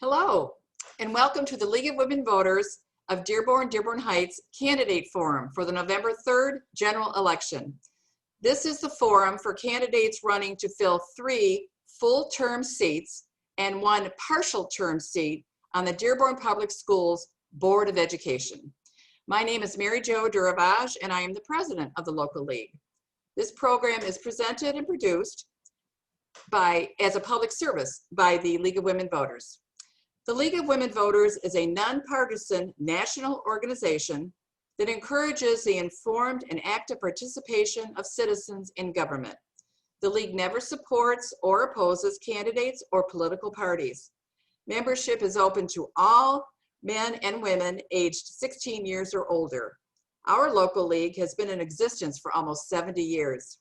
Hello, and welcome to the League of Women Voters of Dearborn-Dearborn Heights Candidate Forum for the November 3rd general election. This is the forum for candidates running to fill 3 full-term seats and 1 partial-term seat on the Dearborn Public Schools Board of Education. My name is Mary Jo Duravage, and I am the president of the local league. This program is presented and produced as a public service by the League of Women Voters. The League of Women Voters is a nonpartisan national organization that encourages the informed and active participation of citizens in government. The League never supports or opposes candidates or political parties. Membership is open to all men and women aged 16 years or older. Our local league has been in existence for almost 70 years.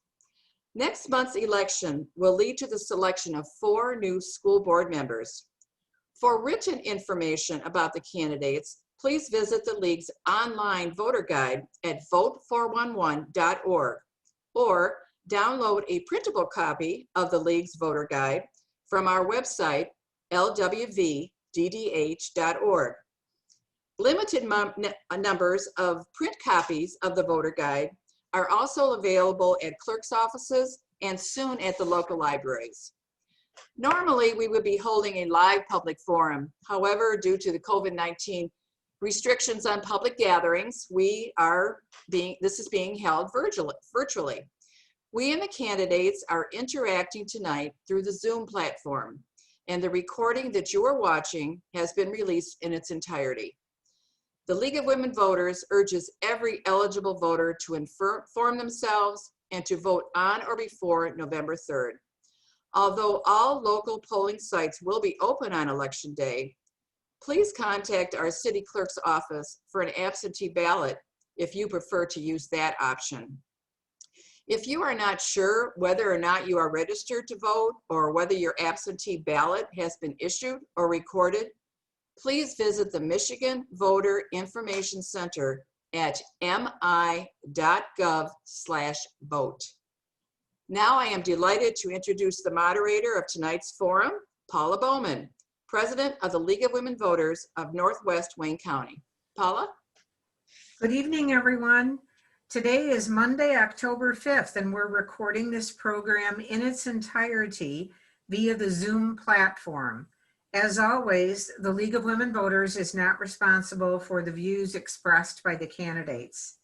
Next month's election will lead to the selection of 4 new school board members. For written information about the candidates, please visit the League's online voter guide at vote411.org or download a printable copy of the League's voter guide from our website, lwvddh.org. Limited numbers of print copies of the voter guide are also available at clerk's offices and soon at the local libraries. Normally, we would be holding a live public forum. However, due to the COVID-19 restrictions on public gatherings, this is being held virtually. We and the candidates are interacting tonight through the Zoom platform, and the recording that you are watching has been released in its entirety. The League of Women Voters urges every eligible voter to inform themselves and to vote on or before November 3rd. Although all local polling sites will be open on Election Day, please contact our city clerk's office for an absentee ballot if you prefer to use that option. If you are not sure whether or not you are registered to vote or whether your absentee ballot has been issued or recorded, please visit the Michigan Voter Information Center at mi.gov/vote. Now I am delighted to introduce the moderator of tonight's forum, Paula Bowman, president of the League of Women Voters of Northwest Wayne County. Paula? Good evening, everyone. Today is Monday, October 5th, and we're recording this program in its entirety via the Zoom platform. As always, the League of Women Voters is not responsible for the views expressed by the candidates.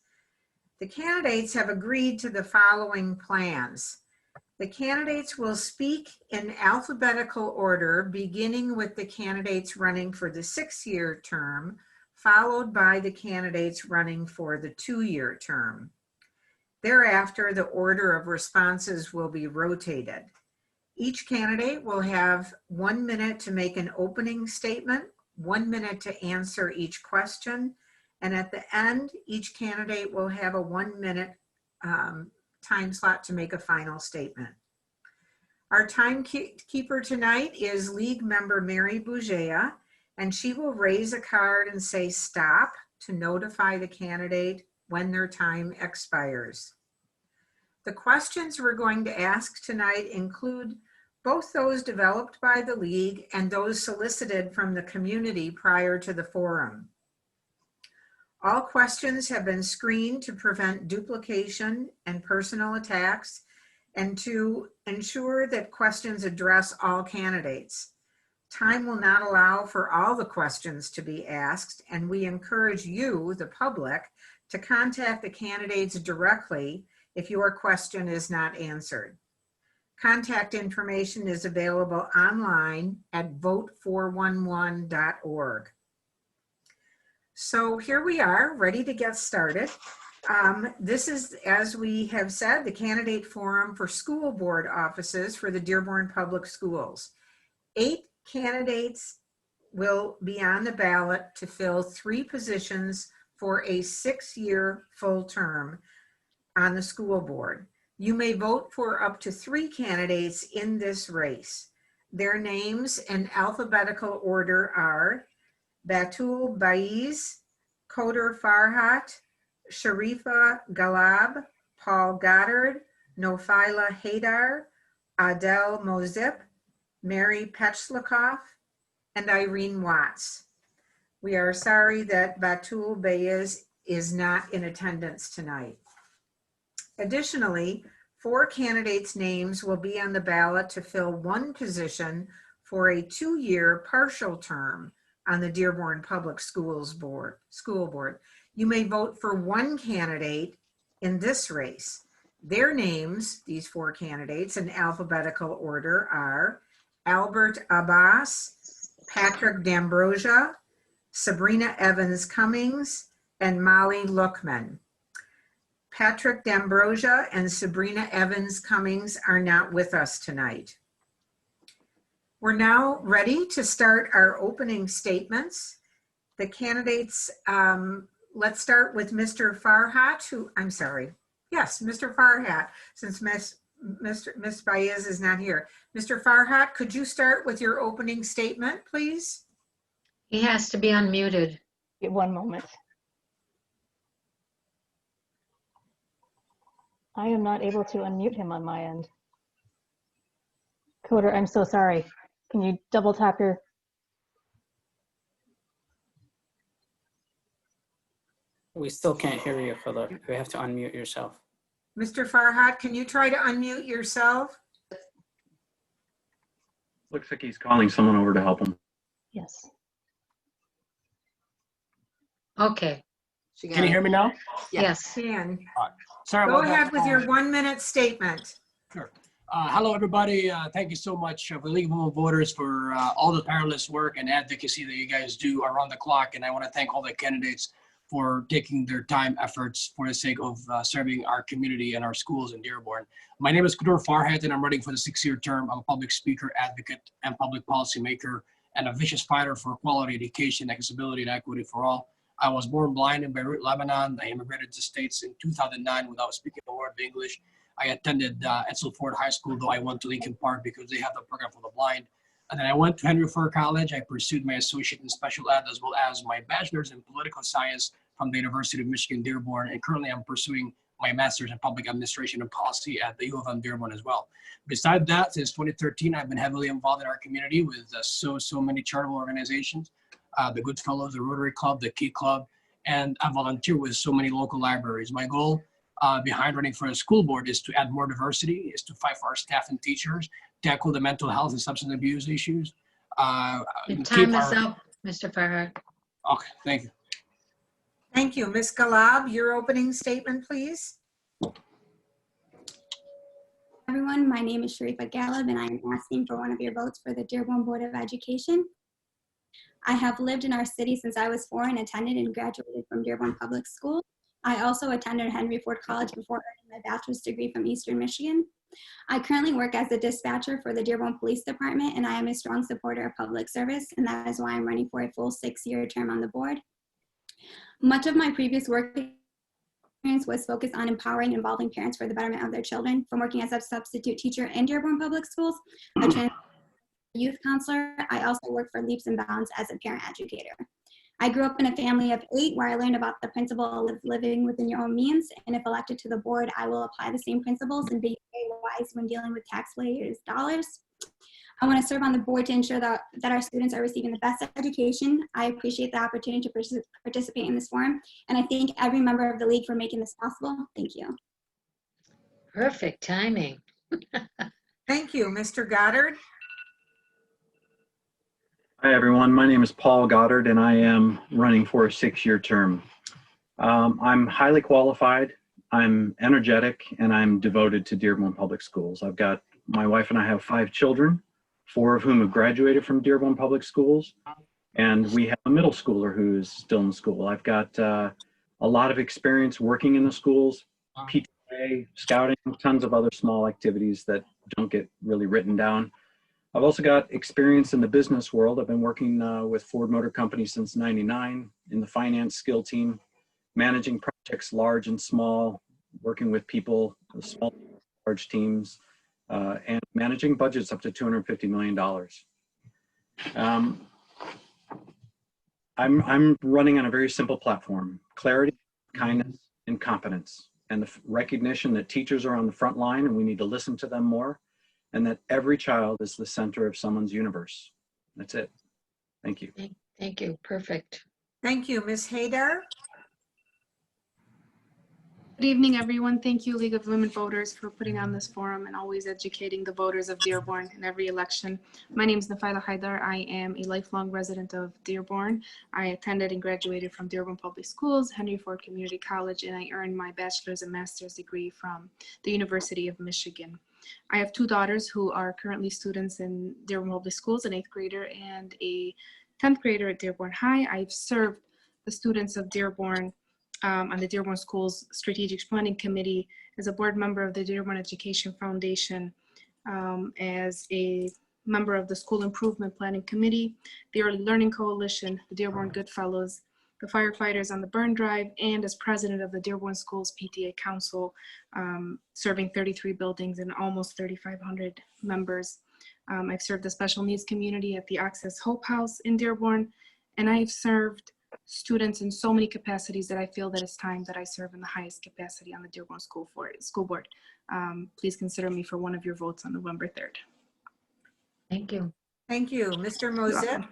The candidates have agreed to the following plans. The candidates will speak in alphabetical order, beginning with the candidates running for the 6-year term, followed by the candidates running for the 2-year term. Thereafter, the order of responses will be rotated. Each candidate will have 1 minute to make an opening statement, 1 minute to answer each question, and at the end, each candidate will have a 1-minute time slot to make a final statement. Our timekeeper tonight is League member Mary Bougea, and she will raise a card and say stop to notify the candidate when their time expires. The questions we're going to ask tonight include both those developed by the League and those solicited from the community prior to the forum. All questions have been screened to prevent duplication and personal attacks and to ensure that questions address all candidates. Time will not allow for all the questions to be asked, and we encourage you, the public, to contact the candidates directly if your question is not answered. Contact information is available online at vote411.org. So here we are, ready to get started. This is, as we have said, the candidate forum for school board offices for the Dearborn Public Schools. 8 candidates will be on the ballot to fill 3 positions for a 6-year full term on the school board. You may vote for up to 3 candidates in this race. Their names in alphabetical order are Batul Baiz, Koder Farhat, Sharifa Galab, Paul Goddard, Nofila Haidar, Adel Mozip, Mary Petchlikoff, and Irene Watts. We are sorry that Batul Bayez is not in attendance tonight. Additionally, 4 candidates' names will be on the ballot to fill one position for a 2-year partial term on the Dearborn Public Schools School Board. You may vote for one candidate in this race. Their names, these 4 candidates in alphabetical order, are Albert Abbas, Patrick D'Ambrosia, Sabrina Evans Cummings, and Molly Lookman. Patrick D'Ambrosia and Sabrina Evans Cummings are not with us tonight. We're now ready to start our opening statements. The candidates, let's start with Mr. Farhat, Mr. Farhat, since Ms. Bayez is not here. Mr. Farhat, could you start with your opening statement, please? He has to be unmuted. One moment. I am not able to unmute him on my end. Coder, I'm so sorry. Can you double tap your... We still can't hear you, Philip. You have to unmute yourself. Mr. Farhat, can you try to unmute yourself? Looks like he's calling someone over to help him. Yes. Okay, Can you hear me now? yes. Can. Sorry Go about ahead that. with your 1-minute statement. Sure. Hello, everybody. Thank you so much for the League of Women Voters for all the tireless work and advocacy that you guys do around the clock. And I want to thank all the candidates for taking their time, efforts for the sake of serving our community and our schools in Dearborn. My name is Goddard Farhat, and I'm running for the 6-year term. I'm a public speaker, advocate, and public policy maker, and a vicious fighter for quality education, accessibility, and equity for all. I was born blind in Beirut, Lebanon. I immigrated to the States in 2009 without speaking a word of English. I attended Edsel Ford High School, though I went to Lincoln Park because they have the program for the blind. And then I went to Henry Ford College. I pursued my associate in special ed as well as my bachelor's in political science from the University of Michigan, Dearborn. And currently I'm pursuing my master's in public administration and policy at the U of M Dearborn as well. Besides that, since 2013, I've been heavily involved in our community with so many charitable organizations, the Good Fellows, the Rotary Club, the Key Club, and I volunteer with so many local libraries. My goal behind running for the school board is to add more diversity, is to fight for our staff and teachers, tackle the mental health and substance abuse issues. Your time is up, Mr. Farhat. Okay, thank you. Thank you. Ms. Galab, your opening statement, please. Everyone, my name is Sharifa Galab, and I am asking for one of your votes for the Dearborn Board of Education. I have lived in our city since I was 4 and attended and graduated from Dearborn Public School. I also attended Henry Ford College before earning my bachelor's degree from Eastern Michigan. I currently work as a dispatcher for the Dearborn Police Department, and I am a strong supporter of public service, and that is why I'm running for a full 6-year term on the board. Much of my previous work experience was focused on empowering and involving parents for the betterment of their children, from working as a substitute teacher in Dearborn Public Schools, a trans youth counselor. I also worked for Leaps and Bounds as a parent educator. I grew up in a family of 8 where I learned about the principle of living within your own means, and if elected to the board, I will apply the same principles and be very wise when dealing with taxpayers' dollars. I want to serve on the board to ensure that our students are receiving the best education. I appreciate the opportunity to participate in this forum, and I thank every member of the league for making this possible. Thank you. Perfect timing. Thank you. Mr. Goddard. Hi, everyone. My name is Paul Goddard, and I am running for a 6-year term. I'm highly qualified, I'm energetic, and I'm devoted to Dearborn Public Schools. My wife and I have 5 children, 4 of whom have graduated from Dearborn Public Schools, and we have a middle schooler who's still in school. I've got a lot of experience working in the schools, PTA, scouting, tons of other small activities that don't get really written down. I've also got experience in the business world. I've been working with Ford Motor Company since '99 in the finance skill team, managing projects large and small, working with people, small, large teams, and managing budgets up to $250 million. I'm running on a very simple platform: clarity, kindness, and competence, and the recognition that teachers are on the front line and we need to listen to them more, and that every child is the center of someone's universe. That's it. Thank you. Thank you. Perfect. Thank you. Ms. Haydar? Good evening, everyone. Thank you, League of Women Voters, for putting on this forum and always educating the voters of Dearborn in every election. My name is Nafaila Haydar. I am a lifelong resident of Dearborn. I attended and graduated from Dearborn Public Schools, Henry Ford Community College, and I earned my bachelor's and master's degree from the University of Michigan. I have two daughters who are currently students in Dearborn Public Schools, an 8th grader and a 10th grader at Dearborn High. I've served the students of Dearborn on the Dearborn Schools Strategic Planning Committee, as a board member of the Dearborn Education Foundation, as a member of the School Improvement Planning Committee, the Early Learning Coalition, the Dearborn Goodfellows, the Firefighters on the Burn Drive, and as president of the Dearborn Schools PTA Council, serving 33 buildings and almost 3,500 members. I've served the special needs community at the Access Hope House in Dearborn, and I've served students in so many capacities that I feel that it's time that I serve in the highest capacity on the Dearborn School Board. Please consider me for one of your votes on November 3rd. Thank you. Thank you. Mr. Mozip?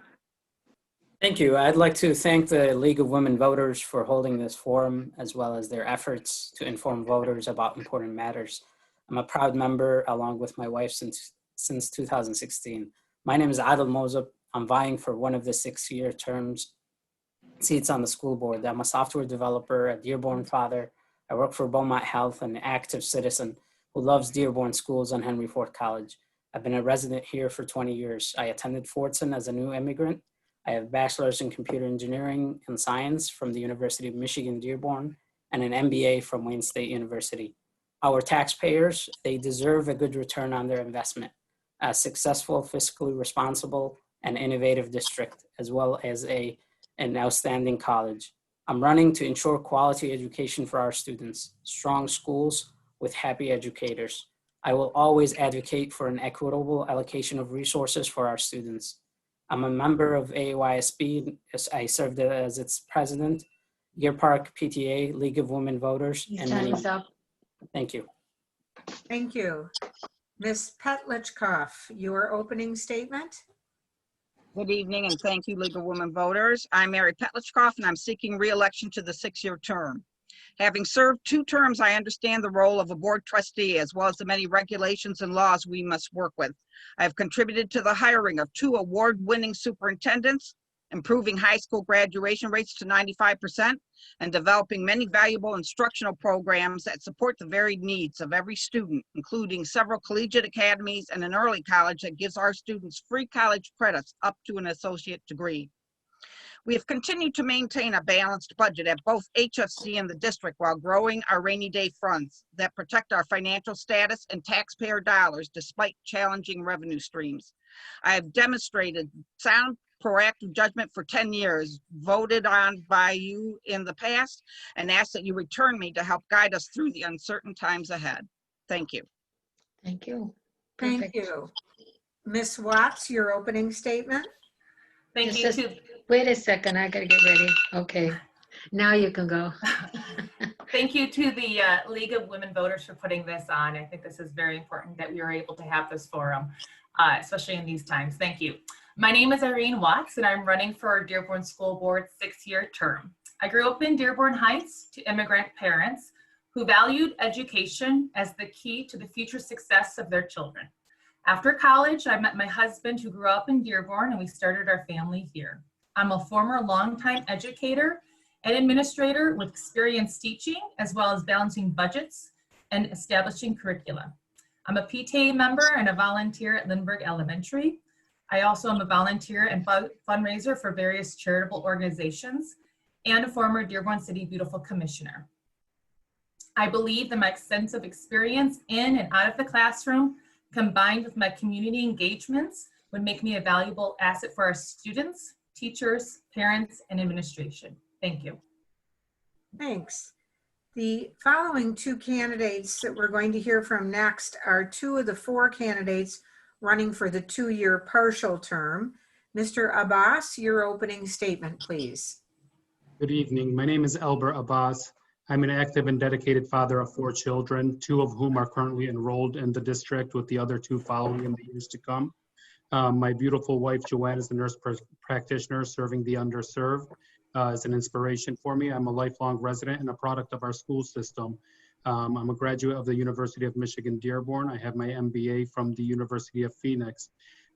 Thank you. I'd like to thank the League of Women Voters for holding this forum, as well as their efforts to inform voters about important matters. I'm a proud member, along with my wife, since 2016. My name is Adil Mozip. I'm vying for one of the 6-year terms seats on the school board. I'm a software developer, a Dearborn father. I work for Beaumont Health, an active citizen who loves Dearborn schools and Henry Ford College. I've been a resident here for 20 years. I attended Fordson as a new immigrant. I have a bachelor's in computer engineering and science from the University of Michigan, Dearborn, and an MBA from Wayne State University. Our taxpayers, they deserve a good return on their investment. A successful, fiscally responsible, and innovative district, as well as an outstanding college. I'm running to ensure quality education for our students, strong schools with happy educators. I will always advocate for an equitable allocation of resources for our students. I'm a member of AYSB. I served as its president, Deer Park PTA, League of Women Voters, and many more. Up. Thank you. Thank you. Ms. Petlichkoff, your opening statement? Good evening, and thank you, League of Women Voters. I'm Mary Petlichkoff, and I'm seeking re-election to the 6-year term. Having served 2 terms, I understand the role of a board trustee, as well as the many regulations and laws we must work with. I have contributed to the hiring of 2 award-winning superintendents, improving high school graduation rates to 95%, and developing many valuable instructional programs that support the varied needs of every student, including several collegiate academies and an early college that gives our students free college credits up to an associate degree. We have continued to maintain a balanced budget at both HFC and the district while growing our rainy day funds that protect our financial status and taxpayer dollars despite challenging revenue streams. I have demonstrated sound proactive judgment for 10 years, voted on by you in the past, and ask that you return me to help guide us through the uncertain times ahead. Thank you. Thank you. Thank Perfect. you. Ms. Watts, your opening statement? Thank you. Just wait a second, I gotta get ready. Okay, now you can go. Thank you to the League of Women Voters for putting this on. I think this is very important that we are able to have this forum, especially in these times. Thank you. My name is Irene Watts, and I'm running for Dearborn School Board 6-year term. I grew up in Dearborn Heights to immigrant parents who valued education as the key to the future success of their children. After college, I met my husband who grew up in Dearborn, and we started our family here. I'm a former longtime educator and administrator with experience teaching, as well as balancing budgets and establishing curricula. I'm a PTA member and a volunteer at Lindbergh Elementary. I also am a volunteer and fundraiser for various charitable organizations and a former Dearborn City Beautiful Commissioner. I believe that my extensive experience in and out of the classroom, combined with my community engagements, would make me a valuable asset for our students, teachers, parents, and administration. Thank you. Thanks. The following 2 candidates that we're going to hear from next are 2 of the 4 candidates running for the 2-year partial term. Mr. Abbas, your opening statement, please. Good evening. My name is Elber Abbas. I'm an active and dedicated father of 4 children, 2 of whom are currently enrolled in the district, with the other 2 following in the years to come. My beautiful wife, Joanne, is a nurse practitioner serving the underserved. Is an inspiration for me. I'm a lifelong resident and a product of our school system. I'm a graduate of the University of Michigan, Dearborn. I have my MBA from the University of Phoenix.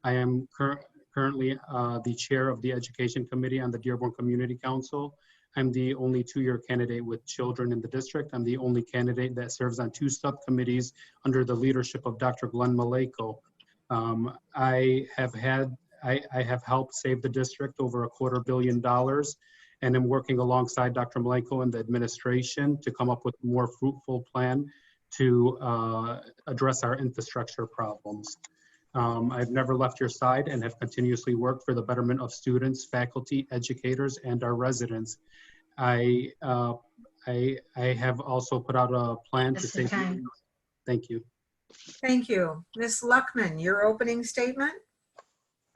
I am currently the chair of the Education Committee on the Dearborn Community Council. I'm the only two-year candidate with children in the district. I'm the only candidate that serves on 2 subcommittees under the leadership of Dr. Glenn Maleko. I have helped save the district over $250 million, and I'm working alongside Dr. Maleko and the administration to come up with a more fruitful plan to address our infrastructure problems. I've never left your side and have continuously worked for the betterment of students, faculty, educators, and our residents. I have also put out a plan to save. Thank you. Thank you. Ms. Luckman, your opening statement?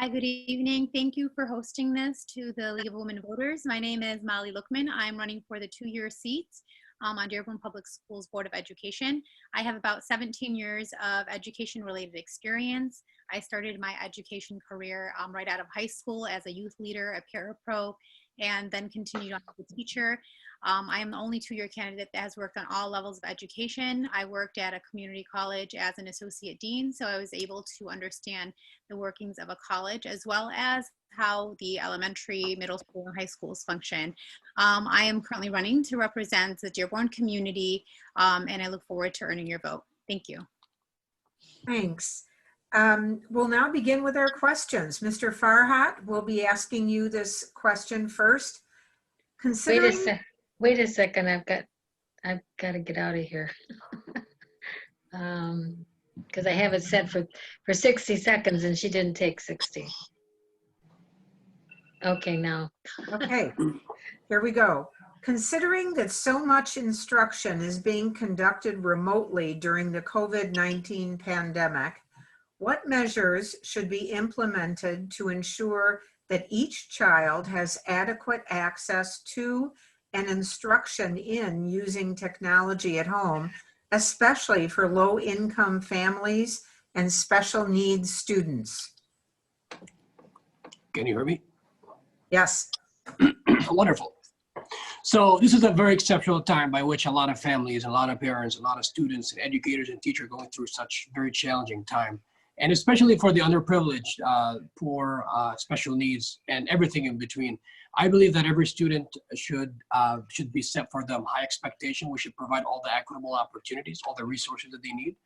Hi, good evening. Thank you for hosting this to the League of Women Voters. My name is Molly Luckman. I'm running for the 2-year seat on Dearborn Public Schools Board of Education. I have about 17 years of education-related experience. I started my education career right out of high school as a youth leader, a parapro, and then continued on as a teacher. I am the only 2-year candidate that has worked on all levels of education. I worked at a community college as an associate dean, so I was able to understand the workings of a college as well as how the elementary, middle school, and high schools function. I am currently running to represent the Dearborn community, and I look forward to earning your vote. Thank you. Thanks. We'll now begin with our questions. Mr. Farhat, we'll be asking you this question first. Considering... Wait a second. I've got to get out of here. Because I have it set for 60 seconds and she didn't take 60. Okay, now. Okay, here we go. Considering that so much instruction is being conducted remotely during the COVID-19 pandemic, what measures should be implemented to ensure that each child has adequate access to and instruction in using technology at home, especially for low-income families and special needs students? Can you hear me? Yes. Wonderful. So this is a very exceptional time by which a lot of families, a lot of parents, a lot of students and educators and teachers are going through such very challenging time. And especially for the underprivileged, poor, special needs, and everything in between. I believe that every student should be set for them high expectation. We should provide all the equitable opportunities, all the resources that they need.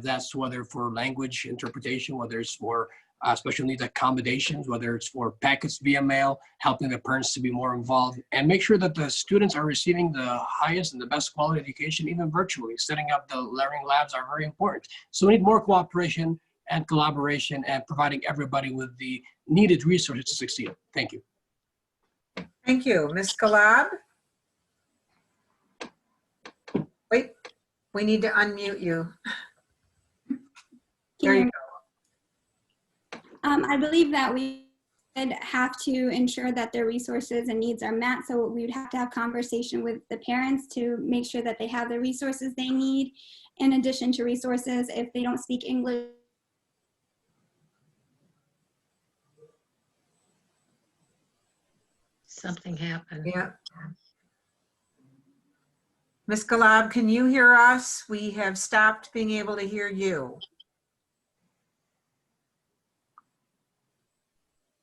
That's whether for language interpretation, whether it's for special needs accommodations, whether it's for packets via mail, helping the parents to be more involved, and make sure that the students are receiving the highest and the best quality education, even virtually. Setting up the learning labs are very important. So we need more cooperation and collaboration and providing everybody with the needed resources to succeed. Thank you. Thank you. Ms. Galab? Wait, we need to unmute you. There you go. I believe that we would have to ensure that their resources and needs are met. So we would have to have conversation with the parents to make sure that they have the resources they need. In addition to resources, if they don't speak English, Something happened. Yeah. Ms. Galab, can you hear us? We have stopped being able to hear you.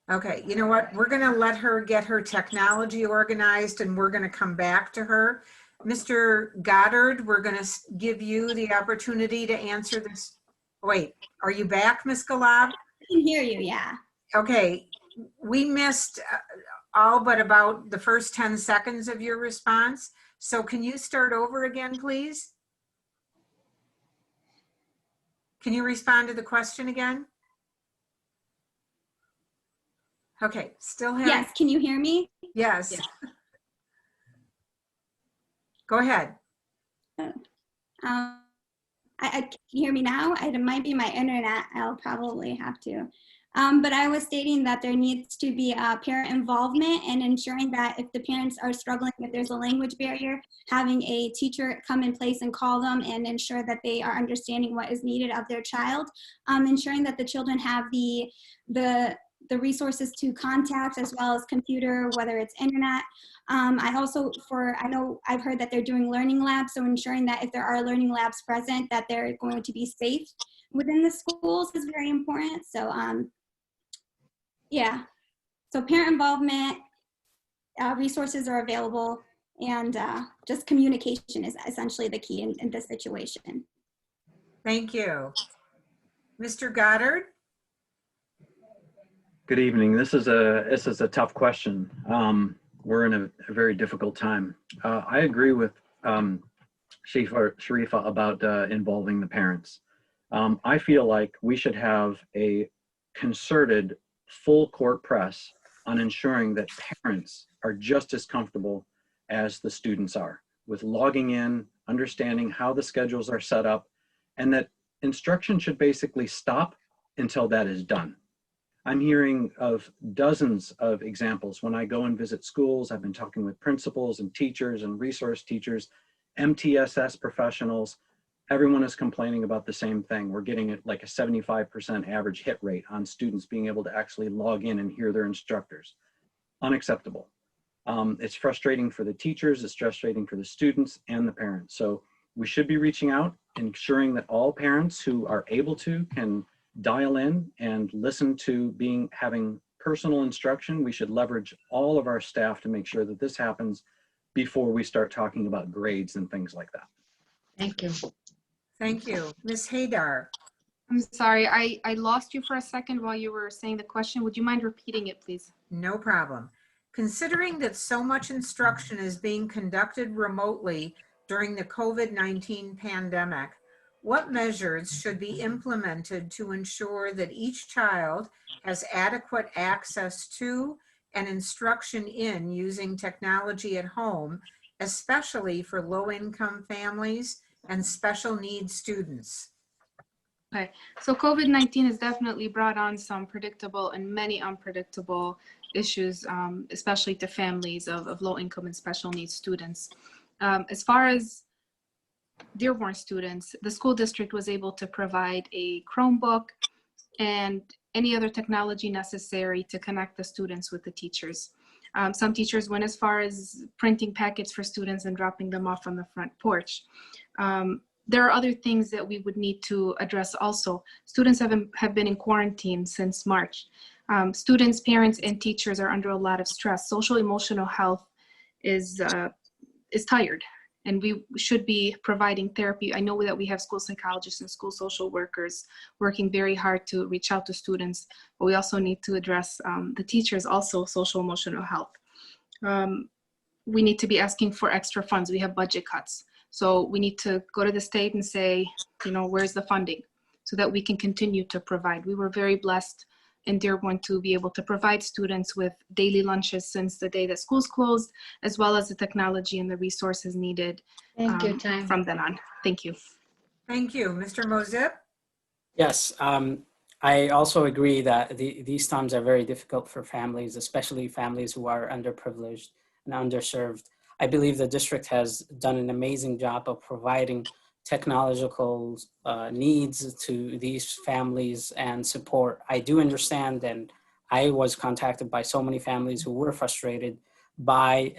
Okay, you know what? We're going to let her get her technology organized and we're going to come back to her. Mr. Goddard, we're going to give you the opportunity to answer this. Wait, are you back, Ms. Galab? I can hear you, yeah. Okay, we missed all but about the first 10 seconds of your response. So can you start over again, please? Can you respond to the question again? Okay, still have. Yes, can you hear me? Yes. Yeah. Go ahead. Can you hear me now? It might be my internet. I'll probably have to. But I was stating that there needs to be parent involvement and ensuring that if the parents are struggling, if there's a language barrier, having a teacher come in place and call them and ensure that they are understanding what is needed of their child, ensuring that the children have the resources to contact as well as computer, whether it's internet. I know I've heard that they're doing learning labs, so ensuring that if there are learning labs present, that they're going to be safe within the schools is very important. So yeah, so parent involvement, resources are available, and just communication is essentially the key in this situation. Thank you. Mr. Goddard? Good evening. This is a tough question. We're in a very difficult time. I agree with Sharifa about involving the parents. I feel like we should have a concerted full court press on ensuring that parents are just as comfortable as the students are with logging in, understanding how the schedules are set up, and that instruction should basically stop until that is done. I'm hearing of dozens of examples. When I go and visit schools, I've been talking with principals and teachers and resource teachers, MTSS professionals. Everyone is complaining about the same thing. We're getting like a 75% average hit rate on students being able to actually log in and hear their instructors. Unacceptable. It's frustrating for the teachers, it's frustrating for the students and the parents. So we should be reaching out, ensuring that all parents who are able to can dial in and listen to having personal instruction. We should leverage all of our staff to make sure that this happens before we start talking about grades and things like that. Thank you. Thank you. Ms. Haydar? I'm sorry, I lost you for a second while you were saying the question. Would you mind repeating it, please? No problem. Considering that so much instruction is being conducted remotely during the COVID-19 pandemic, what measures should be implemented to ensure that each child has adequate access to and instruction in using technology at home, especially for low-income families and special needs students? Okay, so COVID-19 has definitely brought on some predictable and many unpredictable issues, especially to families of low-income and special needs students. As far as Dearborn students, the school district was able to provide a Chromebook and any other technology necessary to connect the students with the teachers. Some teachers went as far as printing packets for students and dropping them off on the front porch. There are other things that we would need to address also. Students have been in quarantine since March. Students, parents, and teachers are under a lot of stress. Social emotional health is tired, and we should be providing therapy. I know that we have school psychologists and school social workers working very hard to reach out to students, but we also need to address the teachers also social emotional health. We need to be asking for extra funds. We have budget cuts. So we need to go to the state and say, you know, where's the funding so that we can continue to provide. We were very blessed in Dearborn to be able to provide students with daily lunches since the day that schools closed, as well as the technology and the resources needed from then on. Thank you. Thank you. Mr. Mozip? Yes, I also agree that these times are very difficult for families, especially families who are underprivileged and underserved. I believe the district has done an amazing job of providing technological needs to these families and support. I do understand, and I was contacted by so many families who were frustrated by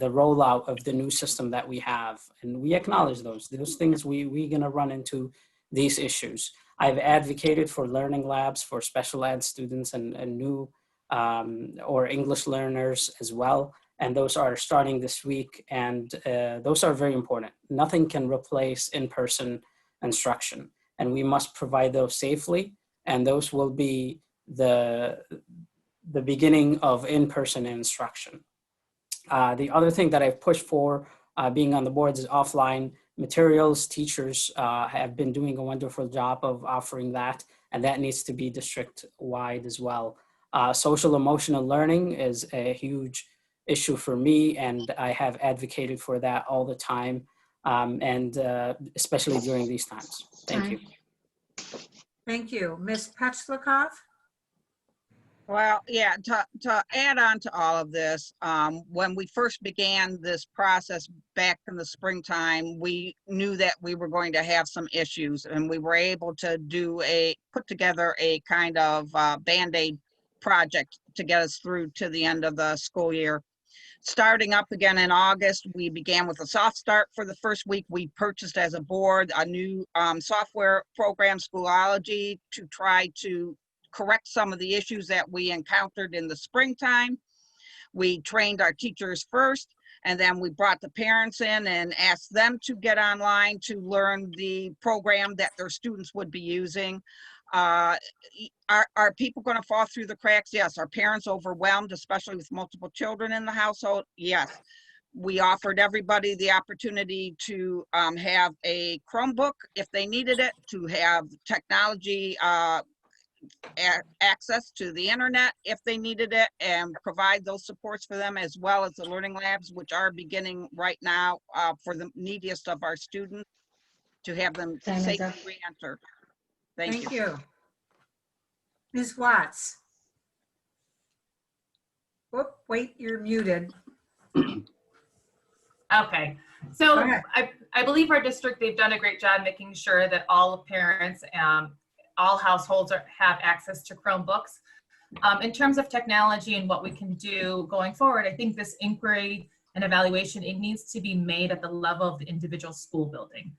the rollout of the new system that we have. And we acknowledge those things. We're gonna run into these issues. I've advocated for learning labs for special ed students and new or English learners as well. And those are starting this week, and those are very important. Nothing can replace in-person instruction, and we must provide those safely, and those will be the beginning of in-person instruction. The other thing that I've pushed for being on the boards is offline materials. Teachers have been doing a wonderful job of offering that, and that needs to be district-wide as well. Social emotional learning is a huge issue for me, and I have advocated for that all the time, and especially during these times. Thank you. Thank you. Ms. Petchlikov? Well, yeah, to add on to all of this, when we first began this process back in the springtime, we knew that we were going to have some issues, and we were able to put together a kind of Band-Aid project to get us through to the end of the school year. Starting up again in August, we began with a soft start for the first week. We purchased as a board a new software program, Schoology, to try to correct some of the issues that we encountered in the springtime. We trained our teachers first, and then we brought the parents in and asked them to get online to learn the program that their students would be using. Are people going to fall through the cracks? Yes. Are parents overwhelmed, especially with multiple children in the household? Yes. We offered everybody the opportunity to have a Chromebook if they needed it, to have technology access to the internet if they needed it, and provide those supports for them, as well as the learning labs, which are beginning right now for the neediest of our students, to have them safely re-enter. Thank you. Ms. Watts. Whoop, wait, you're muted. Okay, so I believe our district, they've done a great job making sure that all parents, all households have access to Chromebooks. In terms of technology and what we can do going forward, I think this inquiry and evaluation, it needs to be made at the level of the individual school building.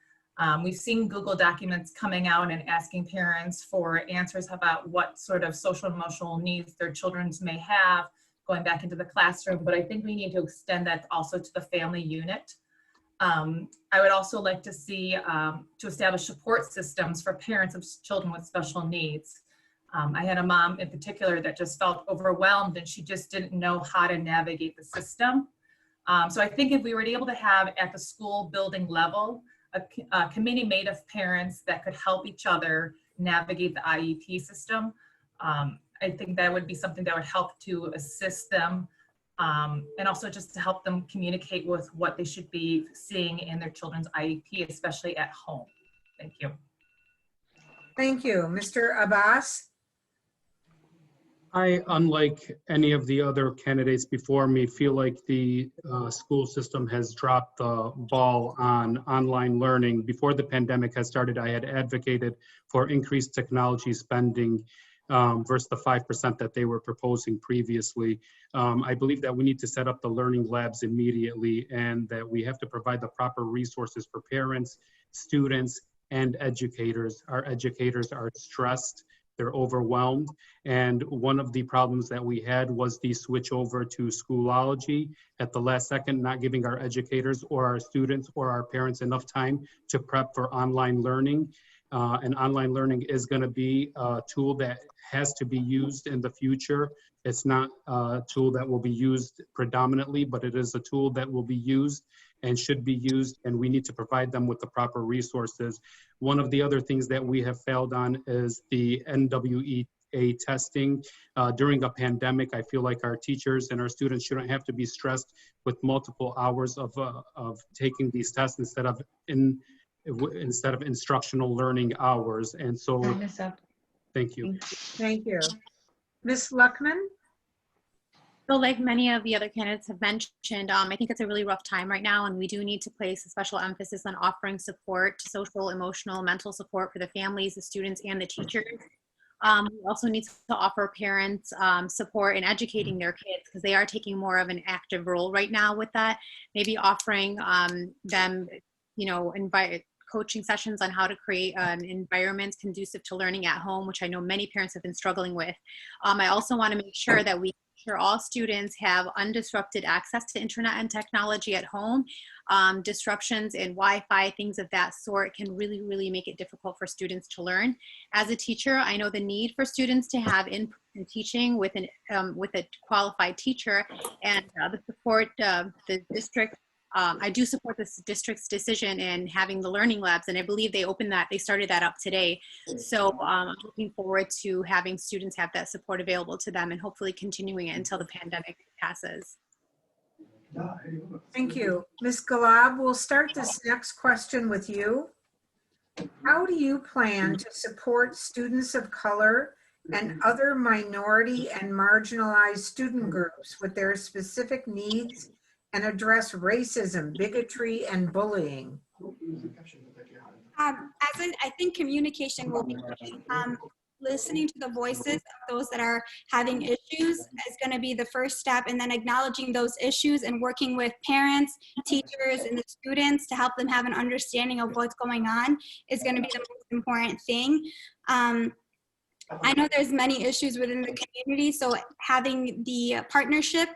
We've seen Google documents coming out and asking parents for answers about what sort of social and emotional needs their children may have going back into the classroom, but I think we need to extend that also to the family unit. I would also like to see to establish support systems for parents of children with special needs. I had a mom in particular that just felt overwhelmed, and she just didn't know how to navigate the system. So I think if we were able to have at the school building level a committee made of parents that could help each other navigate the IEP system, I think that would be something that would help to assist them, and also just to help them communicate with what they should be seeing in their children's IEP, especially at home. Thank you. Thank you. Mr. Abbas? I, unlike any of the other candidates before me, feel like the school system has dropped the ball on online learning. Before the pandemic has started, I had advocated for increased technology spending versus the 5% that they were proposing previously. I believe that we need to set up the learning labs immediately, and that we have to provide the proper resources for parents, students, and educators. Our educators are stressed. They're overwhelmed. And one of the problems that we had was the switch over to Schoology at the last second, not giving our educators or our students or our parents enough time to prep for online learning. And online learning is going to be a tool that has to be used in the future. It's not a tool that will be used predominantly, but it is a tool that will be used and should be used, and we need to provide them with the proper resources. One of the other things that we have failed on is the NWEA testing. During a pandemic, I feel like our teachers and our students shouldn't have to be stressed with multiple hours of taking these tests instead of instructional learning hours. And so, thank you. Thank you. Ms. Luckman? So like many of the other candidates have mentioned, I think it's a really rough time right now, and we do need to place a special emphasis on offering support, social, emotional, mental support for the families, the students, and the teachers. We also need to offer parents support in educating their kids, because they are taking more of an active role right now with that. Maybe offering them, coaching sessions on how to create an environment conducive to learning at home, which I know many parents have been struggling with. I also want to make sure that we ensure all students have undisrupted access to internet and technology at home. Disruptions in Wi-Fi, things of that sort, can really, really make it difficult for students to learn. As a teacher, I know the need for students to have in-person teaching with a qualified teacher, and the support the district. I do support this district's decision in having the learning labs, and I believe they started that up today. So I'm looking forward to having students have that support available to them, and hopefully continuing it until the pandemic passes. Thank you. Ms. Galab, we'll start this next question with you. How do you plan to support students of color and other minority and marginalized student groups with their specific needs and address racism, bigotry, and bullying? I think communication will be key. Listening to the voices of those that are having issues is going to be the first step, and then acknowledging those issues and working with parents, teachers, and the students to help them have an understanding of what's going on is going to be the most important thing. I know there's many issues within the community, so having the partnership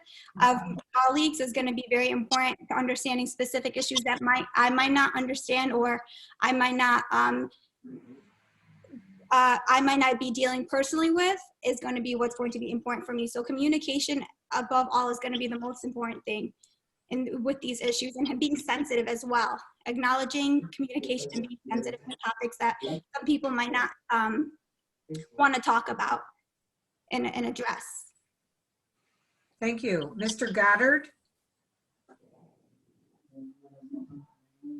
of colleagues is going to be very important to understanding specific issues that I might not understand, or I might not be dealing personally with, is going to be what's going to be important for me. So communication above all is going to be the most important thing with these issues, and being sensitive as well. Acknowledging communication and being sensitive to topics that some people might not want to talk about and address. Thank you. Mr. Goddard?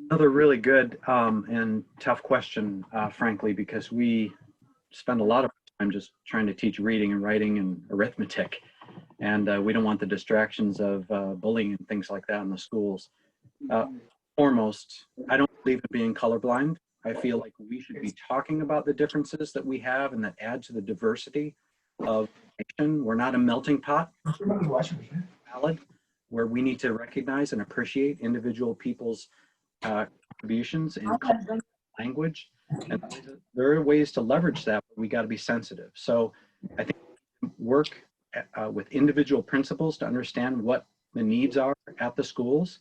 Another really good and tough question, frankly, because we spend a lot of time just trying to teach reading and writing and arithmetic. And we don't want the distractions of bullying and things like that in the schools. Foremost, I don't believe in being colorblind. I feel like we should be talking about the differences that we have and that add to the diversity of the nation. We're not a melting pot, valid, where we need to recognize and appreciate individual people's contributions in language. And there are ways to leverage that, but we got to be sensitive. So I think work with individual principals to understand what the needs are at the schools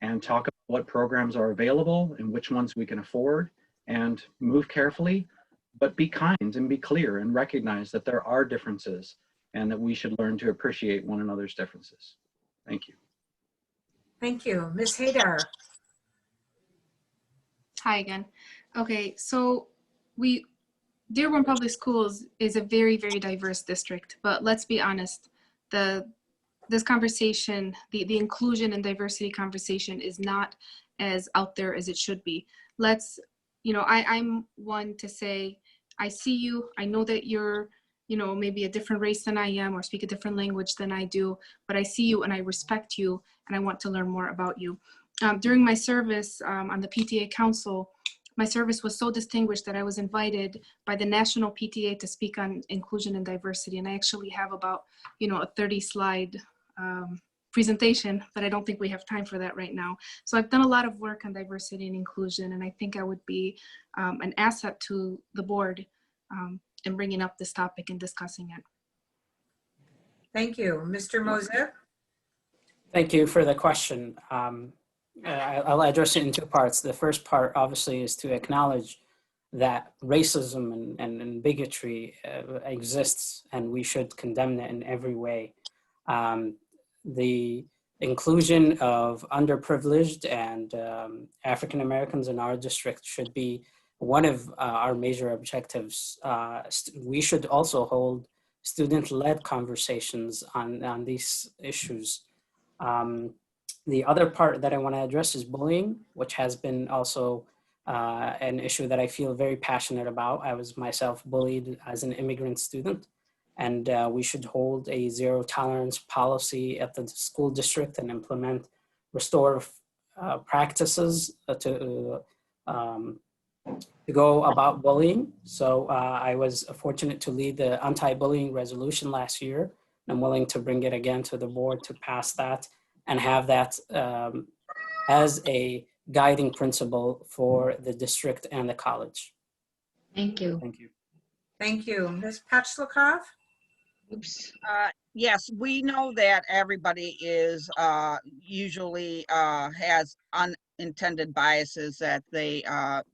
and talk about what programs are available and which ones we can afford, and move carefully, but be kind and be clear and recognize that there are differences and that we should learn to appreciate one another's differences. Thank you. Thank you. Ms. Haydar? Hi again. Okay, so Dearborn Public Schools is a very, very diverse district, but let's be honest, this conversation, the inclusion and diversity conversation is not as out there as it should be. I'm one to say, I see you, I know that you're, maybe a different race than I am or speak a different language than I do, but I see you and I respect you and I want to learn more about you. During my service on the PTA Council, my service was so distinguished that I was invited by the National PTA to speak on inclusion and diversity. And I actually have about, a 30-slide presentation, but I don't think we have time for that right now. So I've done a lot of work on diversity and inclusion, and I think I would be an asset to the board in bringing up this topic and discussing it. Thank you. Mr. Mosier? Thank you for the question. I'll address it in two parts. The first part, obviously, is to acknowledge that racism and bigotry exists, and we should condemn it in every way. The inclusion of underprivileged and African Americans in our district should be one of our major objectives. We should also hold student-led conversations on these issues. The other part that I want to address is bullying, which has been also an issue that I feel very passionate about. I was myself bullied as an immigrant student, and we should hold a zero tolerance policy at the school district and implement restorative practices to go about bullying. So I was fortunate to lead the anti-bullying resolution last year. I'm willing to bring it again to the board to pass that and have that as a guiding principle for the district and the college. Thank you. Thank you. Thank you. Ms. Pachlikov? Oops. Yes, we know that everybody is usually has unintended biases that they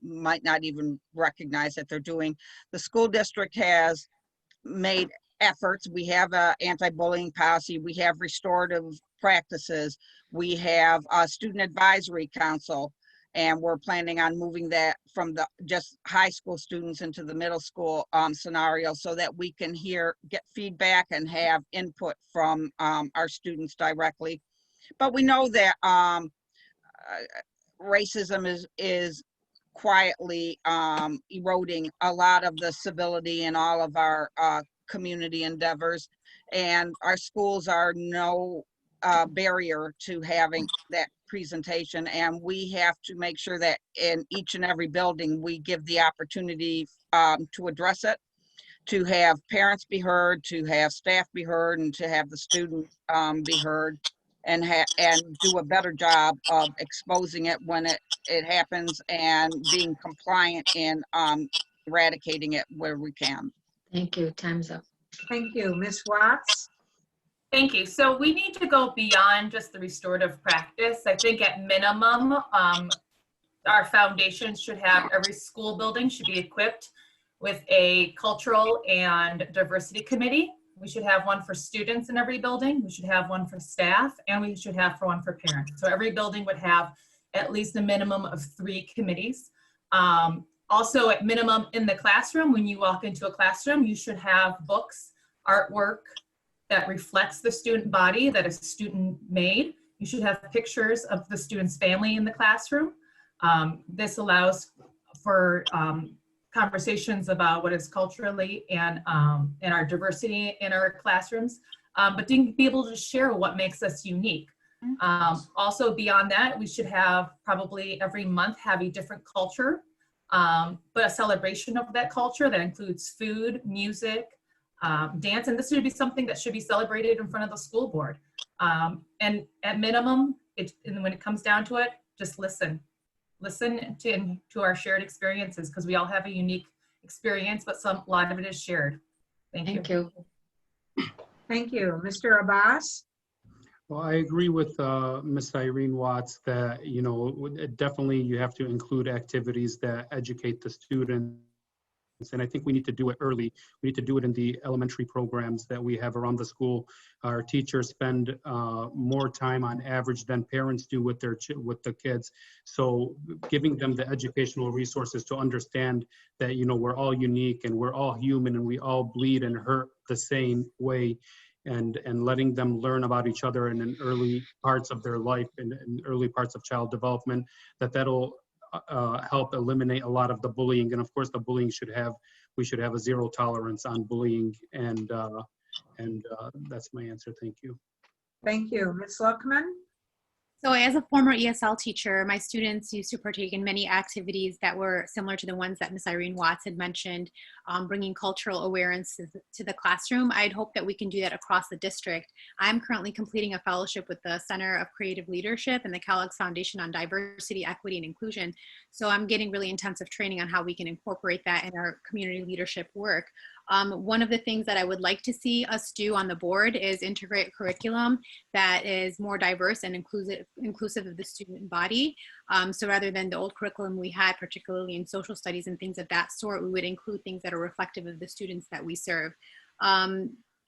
might not even recognize that they're doing. The school district has made efforts. We have an anti-bullying policy. We have restorative practices. We have a student advisory council, and we're planning on moving that from the just high school students into the middle school scenario so that we can get feedback and have input from our students directly. But we know that racism is quietly eroding a lot of the civility in all of our community endeavors, and our schools are no barrier to having that presentation, and we have to make sure that in each and every building we give the opportunity to address it, to have parents be heard, to have staff be heard, and to have the students be heard, and do a better job of exposing it when it happens, and being compliant in eradicating it where we can. Thank you. Time's up. Thank you. Ms. Watts? Thank you. So we need to go beyond just the restorative practice. I think at minimum, our foundations should have, every school building should be equipped with a cultural and diversity committee. We should have one for students in every building. We should have one for staff, and we should have one for parents. So every building would have at least a minimum of 3 committees. Also, at minimum in the classroom, when you walk into a classroom, you should have books, artwork that reflects the student body that a student made. You should have pictures of the student's family in the classroom. This allows for conversations about what is culturally and our diversity in our classrooms, but to be able to share what makes us unique. Also beyond that, we should have probably every month have a different culture, but a celebration of that culture that includes food, music, dance, and this should be something that should be celebrated in front of the school board. And at minimum, and when it comes down to it, just listen to our shared experiences, because we all have a unique experience, but a lot of it is shared. Thank you. Thank you. Mr. Abbas? Well, I agree with Ms. Irene Watts that, you know, definitely you have to include activities that educate the students. And I think we need to do it early. We need to do it in the elementary programs that we have around the school. Our teachers spend more time on average than parents do with the kids. So giving them the educational resources to understand that, you know, we're all unique and we're all human and we all bleed and hurt the same way, and letting them learn about each other in early parts of their life and in early parts of child development, that'll help eliminate a lot of the bullying. And of course, the bullying we should have a zero tolerance on bullying, and that's my answer. Thank you. Thank you. Ms. Luckman? So as a former ESL teacher, my students used to partake in many activities that were similar to the ones that Ms. Irene Watts had mentioned, bringing cultural awareness to the classroom. I'd hope that we can do that across the district. I'm currently completing a fellowship with the Center of Creative Leadership and the Kellogg's Foundation on Diversity, Equity, and Inclusion. So I'm getting really intensive training on how we can incorporate that in our community leadership work. One of the things that I would like to see us do on the board is integrate curriculum that is more diverse and inclusive of the student body. So rather than the old curriculum we had, particularly in social studies and things of that sort, we would include things that are reflective of the students that we serve.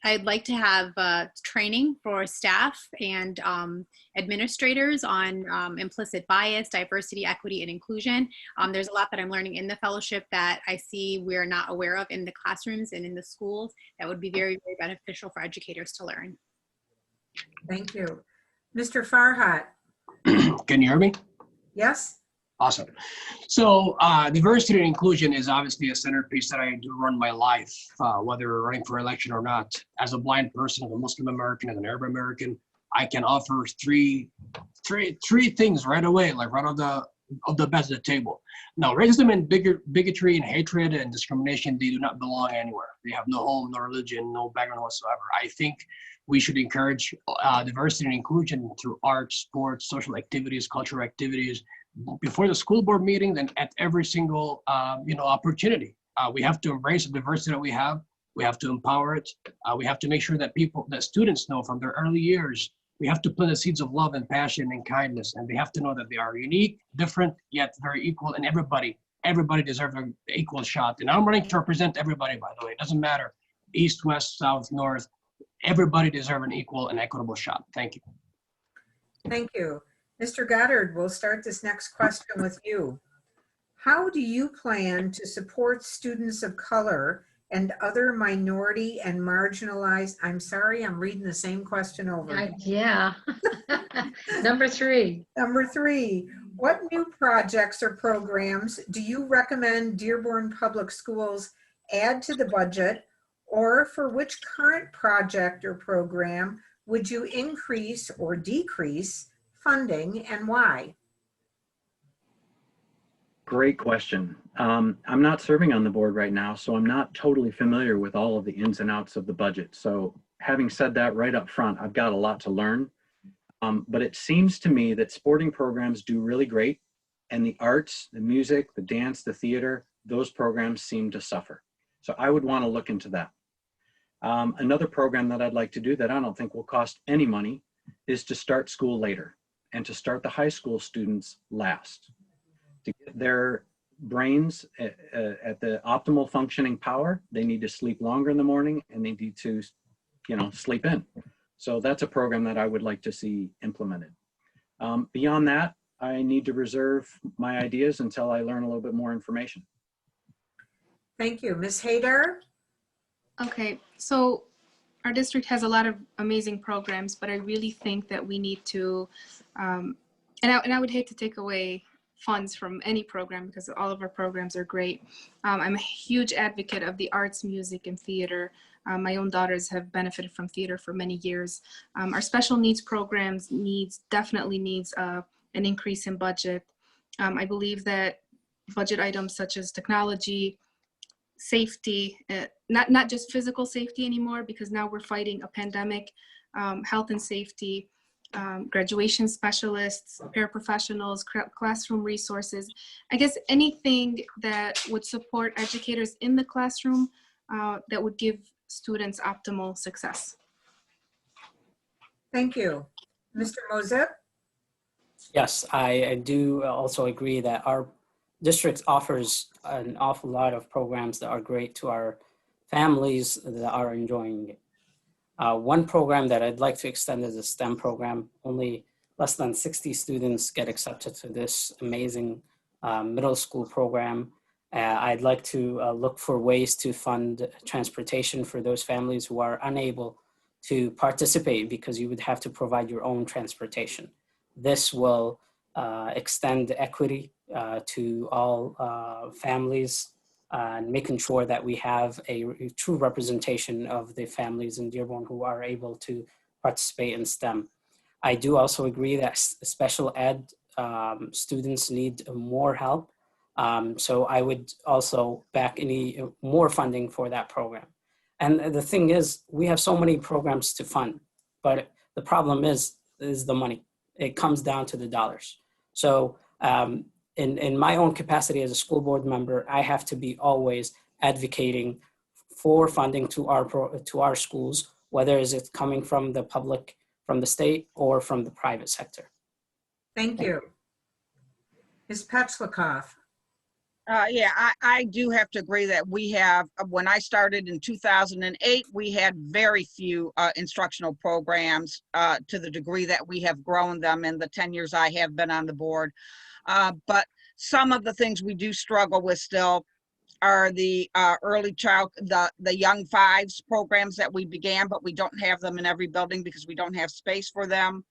I'd like to have training for staff and administrators on implicit bias, diversity, equity, and inclusion. There's a lot that I'm learning in the fellowship that I see we're not aware of in the classrooms and in the schools that would be very, very beneficial for educators to learn. Thank you. Mr. Farhat? Can you hear me? Yes? Awesome. So diversity and inclusion is obviously a centerpiece that I do run my life, whether running for election or not. As a blind person, as a Muslim American, as an Arab American, I can offer three things right away, like right off the best of the table. Now, racism and bigotry and hatred and discrimination, they do not belong anywhere. They have no home, no religion, no background whatsoever. I think we should encourage diversity and inclusion through art, sports, social activities, cultural activities, before the school board meeting, then at every single opportunity. We have to embrace the diversity that we have. We have to empower it. We have to make sure that students know from their early years, we have to plant the seeds of love and passion and kindness, and they have to know that they are unique, different, yet very equal, and everybody deserves an equal shot. And I'm running to represent everybody, by the way. It doesn't matter, east, west, south, north. Everybody deserves an equal and equitable shot. Thank you. Thank you. Mr. Goddard, we'll start this next question with you. How do you plan to support students of color and other minority and marginalized, I'm sorry, I'm reading the same question over. Yeah. Number 3. Number 3, what new projects or programs do you recommend Dearborn Public Schools add to the budget Or for which current project or program would you increase or decrease funding and why? Great question. I'm not serving on the board right now, so I'm not totally familiar with all of the ins and outs of the budget. So having said that right up front, I've got a lot to learn. But it seems to me that sporting programs do really great, and the arts, the music, the dance, the theater, those programs seem to suffer. So I would want to look into that. Another program that I'd like to do that I don't think will cost any money is to start school later and to start the high school students last. To get their brains at the optimal functioning power, they need to sleep longer in the morning and they need to, sleep in. So that's a program that I would like to see implemented. Beyond that, I need to reserve my ideas until I learn a little bit more information. Thank you. Ms. Haydar? Okay, so our district has a lot of amazing programs, but I really think that we need to, and I would hate to take away funds from any program because all of our programs are great. I'm a huge advocate of the arts, music, and theater. My own daughters have benefited from theater for many years. Our special needs programs definitely needs an increase in budget. I believe that budget items such as technology, safety, not just physical safety anymore, because now we're fighting a pandemic, health and safety, graduation specialists, paraprofessionals, classroom resources. I guess anything that would support educators in the classroom that would give students optimal success. Thank you. Mr. Mozep? Yes, I do also agree that our district offers an awful lot of programs that are great to our families that are enjoying it. One program that I'd like to extend is a STEM program. Only less than 60 students get accepted to this amazing middle school program. I'd like to look for ways to fund transportation for those families who are unable to participate because you would have to provide your own transportation. This will extend equity to all families and making sure that we have a true representation of the families in Dearborn who are able to participate in STEM. I do also agree that special ed students need more help. So I would also back any more funding for that program. And the thing is, we have so many programs to fund, but the problem is the money. It comes down to the dollars. So in my own capacity as a school board member, I have to be always advocating for funding to our schools, whether it's coming from the public, from the state, or from the private sector. Thank you. Ms. Petchlokoff? Yeah, I do have to agree that we have, when I started in 2008, we had very few instructional programs to the degree that we have grown them in the 10 years I have been on the board. But some of the things we do struggle with still are the early child, the Young Fives programs that we began, but we don't have them in every building because we don't have space for them.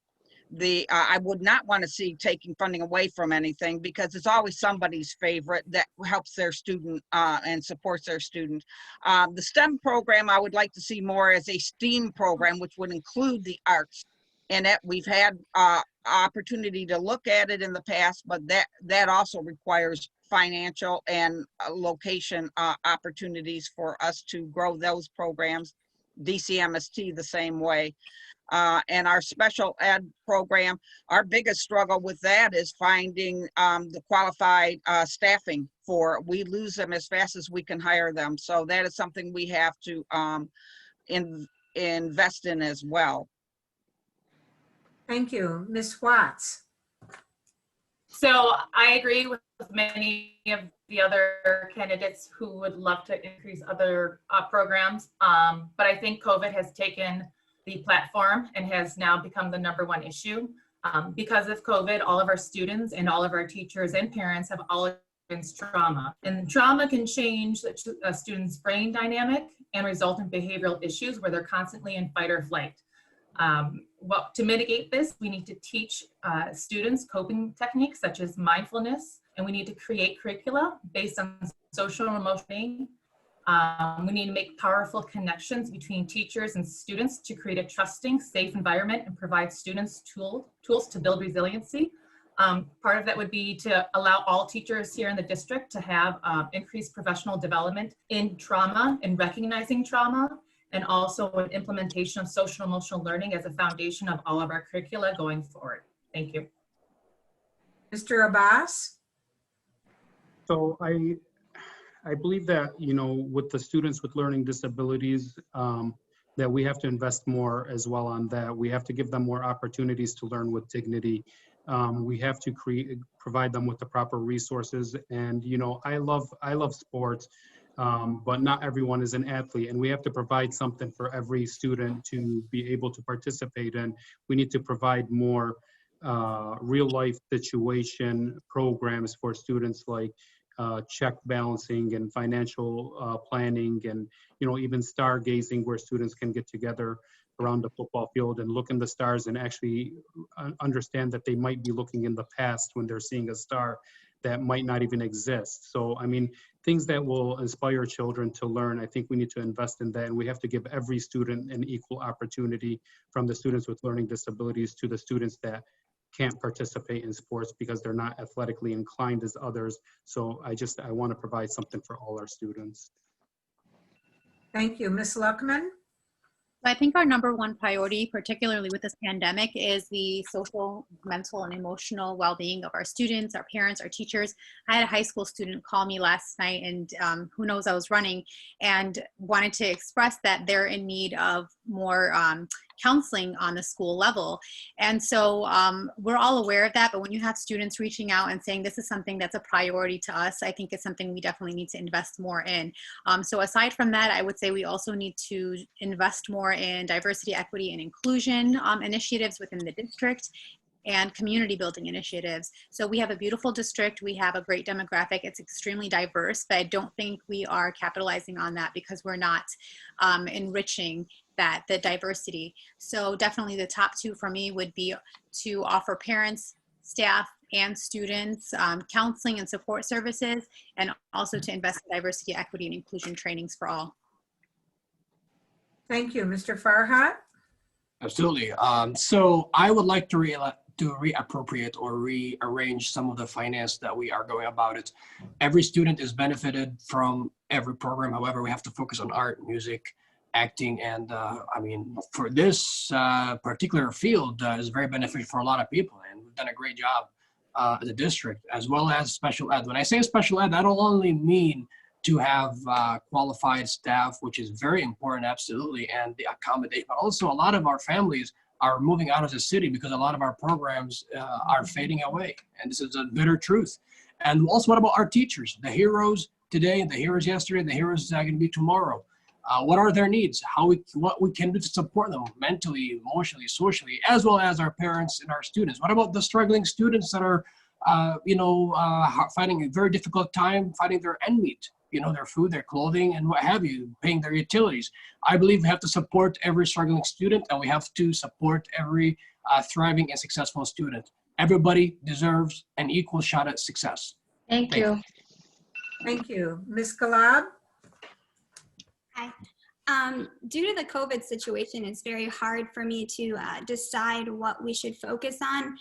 I would not want to see taking funding away from anything because it's always somebody's favorite that helps their student and supports their student. The STEM program I would like to see more as a STEAM program, which would include the arts. And that we've had opportunity to look at it in the past, but that also requires financial and location opportunities for us to grow those programs. DCMST the same way. And our special ed program, our biggest struggle with that is finding the qualified staffing for. We lose them as fast as we can hire them. So that is something we have to invest in as well. Thank you. Ms. Watts? So I agree with many of the other candidates who would love to increase other programs. But I think COVID has taken the platform and has now become the #1 issue. Because of COVID, all of our students and all of our teachers and parents have all experienced trauma. And trauma can change a student's brain dynamic and result in behavioral issues where they're constantly in fight or flight. To mitigate this, we need to teach students coping techniques such as mindfulness, and we need to create curricula based on social and emotional. We need to make powerful connections between teachers and students to create a trusting, safe environment and provide students tools to build resiliency. Part of that would be to allow all teachers here in the district to have increased professional development in trauma and recognizing trauma, and also an implementation of social emotional learning as a foundation of all of our curricula going forward. Thank you. Mr. Abbas? So I believe that, you know, with the students with learning disabilities, that we have to invest more as well on that. We have to give them more opportunities to learn with dignity. We have to provide them with the proper resources. And, you know, I love sports, but not everyone is an athlete. And we have to provide something for every student to be able to participate in. We need to provide more real life situation programs for students, like check balancing and financial planning, and, you know, even stargazing, where students can get together around the football field and look in the stars and actually understand that they might be looking in the past when they're seeing a star that might not even exist. So, I mean, things that will inspire children to learn, I think we need to invest in that, and we have to give every student an equal opportunity, from the students with learning disabilities to the students that can't participate in sports because they're not athletically inclined as others. So I want to provide something for all our students. Thank you. Ms. Luckman? I think our number one priority, particularly with this pandemic, is the social, mental, and emotional well-being of our students, our parents, our teachers. I had a high school student call me last night, and who knows, I was running, and wanted to express that they're in need of more counseling on the school level. And so we're all aware of that, but when you have students reaching out and saying this is something that's a priority to us, I think it's something we definitely need to invest more in. So aside from that, I would say we also need to invest more in diversity, equity, and inclusion initiatives within the district, and community building initiatives. So we have a beautiful district, we have a great demographic, it's extremely diverse, but I don't think we are capitalizing on that because we're not enriching the diversity. So definitely the top two for me would be to offer parents, staff, and students counseling and support services, and also to invest in diversity, equity, and inclusion trainings for all. Thank you. Mr. Farhat? Absolutely. So I would like to reappropriate or rearrange some of the finance that we are going about it. Every student is benefited from every program. However, we have to focus on art, music, acting, and I mean, for this particular field is very beneficial for a lot of people, and we've done a great job as a district, as well as special ed. When I say special ed, I don't only mean to have qualified staff, which is very important, absolutely, and the accommodate, but also a lot of our families are moving out of the city because a lot of our programs are fading away, and this is a bitter truth. And also, what about our teachers, the heroes today, the heroes yesterday, the heroes that are going to be tomorrow? What are their needs? What we can do to support them mentally, emotionally, socially, as well as our parents and our students? What about the struggling students that are, finding a very difficult time finding their end meet? You know, their food, their clothing, and what have you, paying their utilities. I believe we have to support every struggling student, and we have to support every thriving and successful student. Everybody deserves an equal shot at success. Thank you. Thank you. Ms. Galab? Hi. Due to the COVID situation, it's very hard for me to decide what we should focus on,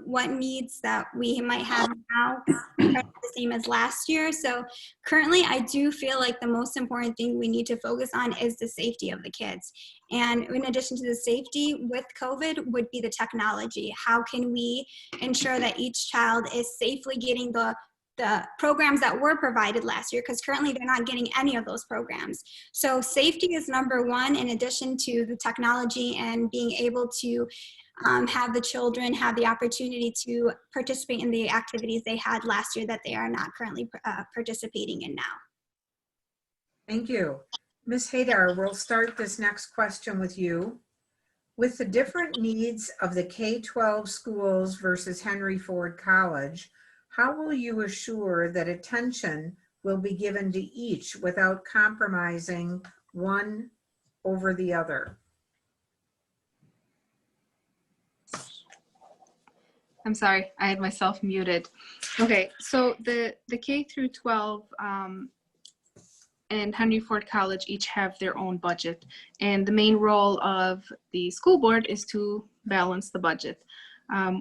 what needs that we might have now are the same as last year. So currently, I do feel like the most important thing we need to focus on is the safety of the kids. And in addition to the safety with COVID would be the technology. How can we ensure that each child is safely getting the programs that were provided last year, because currently they're not getting any of those programs. So safety is number one, in addition to the technology and being able to have the children have the opportunity to participate in the activities they had last year that they are not currently participating in now. Thank you. Ms. Haydar, we'll start this next question with you. With the different needs of the K-12 schools versus Henry Ford College, how will you assure that attention will be given to each without compromising one over the other? I'm sorry, I had myself muted. Okay, so the K through 12 and Henry Ford College each have their own budget. And the main role of the school board is to balance the budget.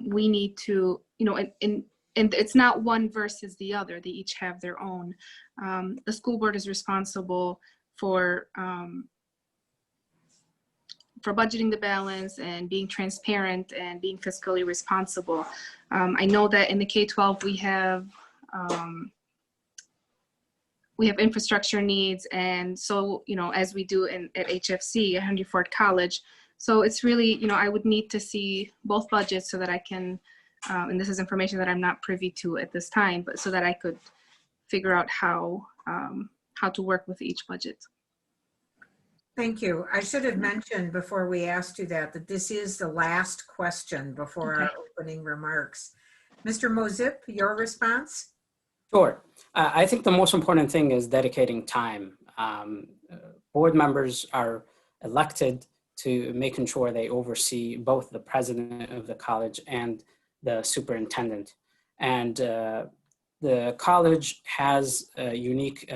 We need to, and it's not one versus the other. They each have their own. The school board is responsible for budgeting the balance and being transparent and being fiscally responsible. I know that in the K-12 we have infrastructure needs, and so as we do at HFC at Henry Ford College. So it's really I would need to see both budgets so that I can, and this is information that I'm not privy to at this time, but so that I could figure out how to work with each budget. Thank you. I should have mentioned before we asked you that this is the last question before our opening remarks. Mr. Mozip, your response? Sure. I think the most important thing is dedicating time. Board members are elected to making sure they oversee both the president of the college and the superintendent. And the college has unique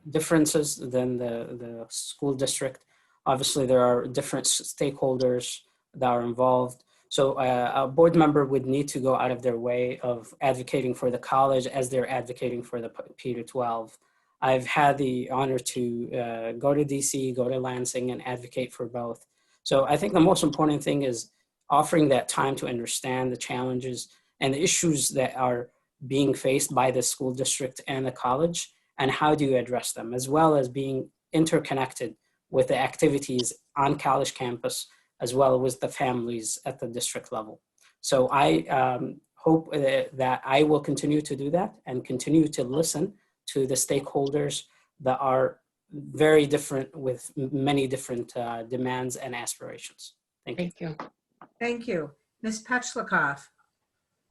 differences than the school district. Obviously, there are different stakeholders that are involved. So a board member would need to go out of their way of advocating for the college as they're advocating for the P-12. I've had the honor to go to DC, go to Lansing, and advocate for both. So I think the most important thing is offering that time to understand the challenges and the issues that are being faced by the school district and the college, and how do you address them, as well as being interconnected with the activities on college campus, as well as the families at the district level. So I hope that I will continue to do that and continue to listen to the stakeholders that are very different with many different demands and aspirations. Thank you. Thank you. Thank you. Ms. Petchlokoff.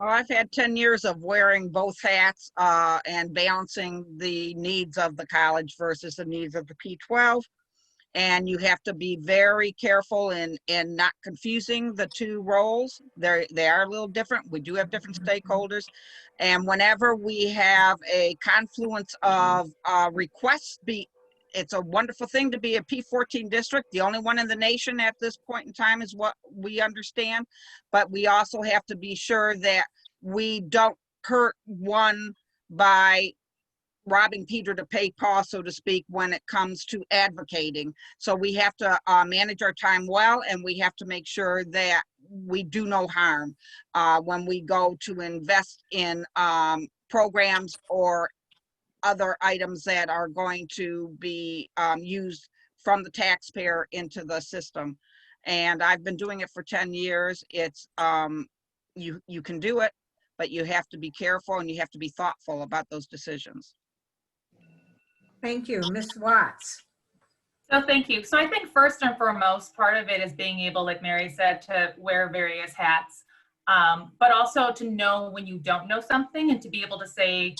Well, I've had 10 years of wearing both hats and balancing the needs of the college versus the needs of the P-12. And you have to be very careful in not confusing the two roles. They are a little different. We do have different stakeholders. And whenever we have a confluence of requests, it's a wonderful thing to be a P-14 district. The only one in the nation at this point in time is what we understand. But we also have to be sure that we don't hurt one by robbing Peter to pay Paul, so to speak, when it comes to advocating. So we have to manage our time well, and we have to make sure that we do no harm when we go to invest in programs or other items that are going to be used from the taxpayer into the system. And I've been doing it for 10 years. It's you can do it, but you have to be careful and you have to be thoughtful about those decisions. Thank you. Ms. Watts. So thank you. So I think first and foremost, part of it is being able, like Mary said, to wear various hats, but also to know when you don't know something and to be able to say,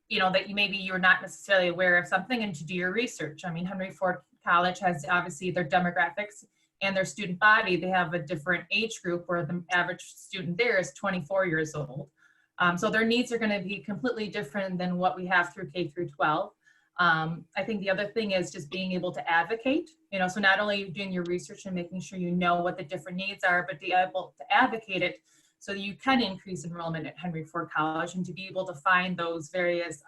that maybe you're not necessarily aware of something and to do your research. I mean, Henry Ford College has obviously their demographics and their student body. They have a different age group where the average student there is 24 years old. So their needs are going to be completely different than what we have through K through 12. I think the other thing is just being able to advocate, so not only doing your research and making sure you know what the different needs are, but be able to advocate it so that you can increase enrollment at Henry Ford College and to be able to find those various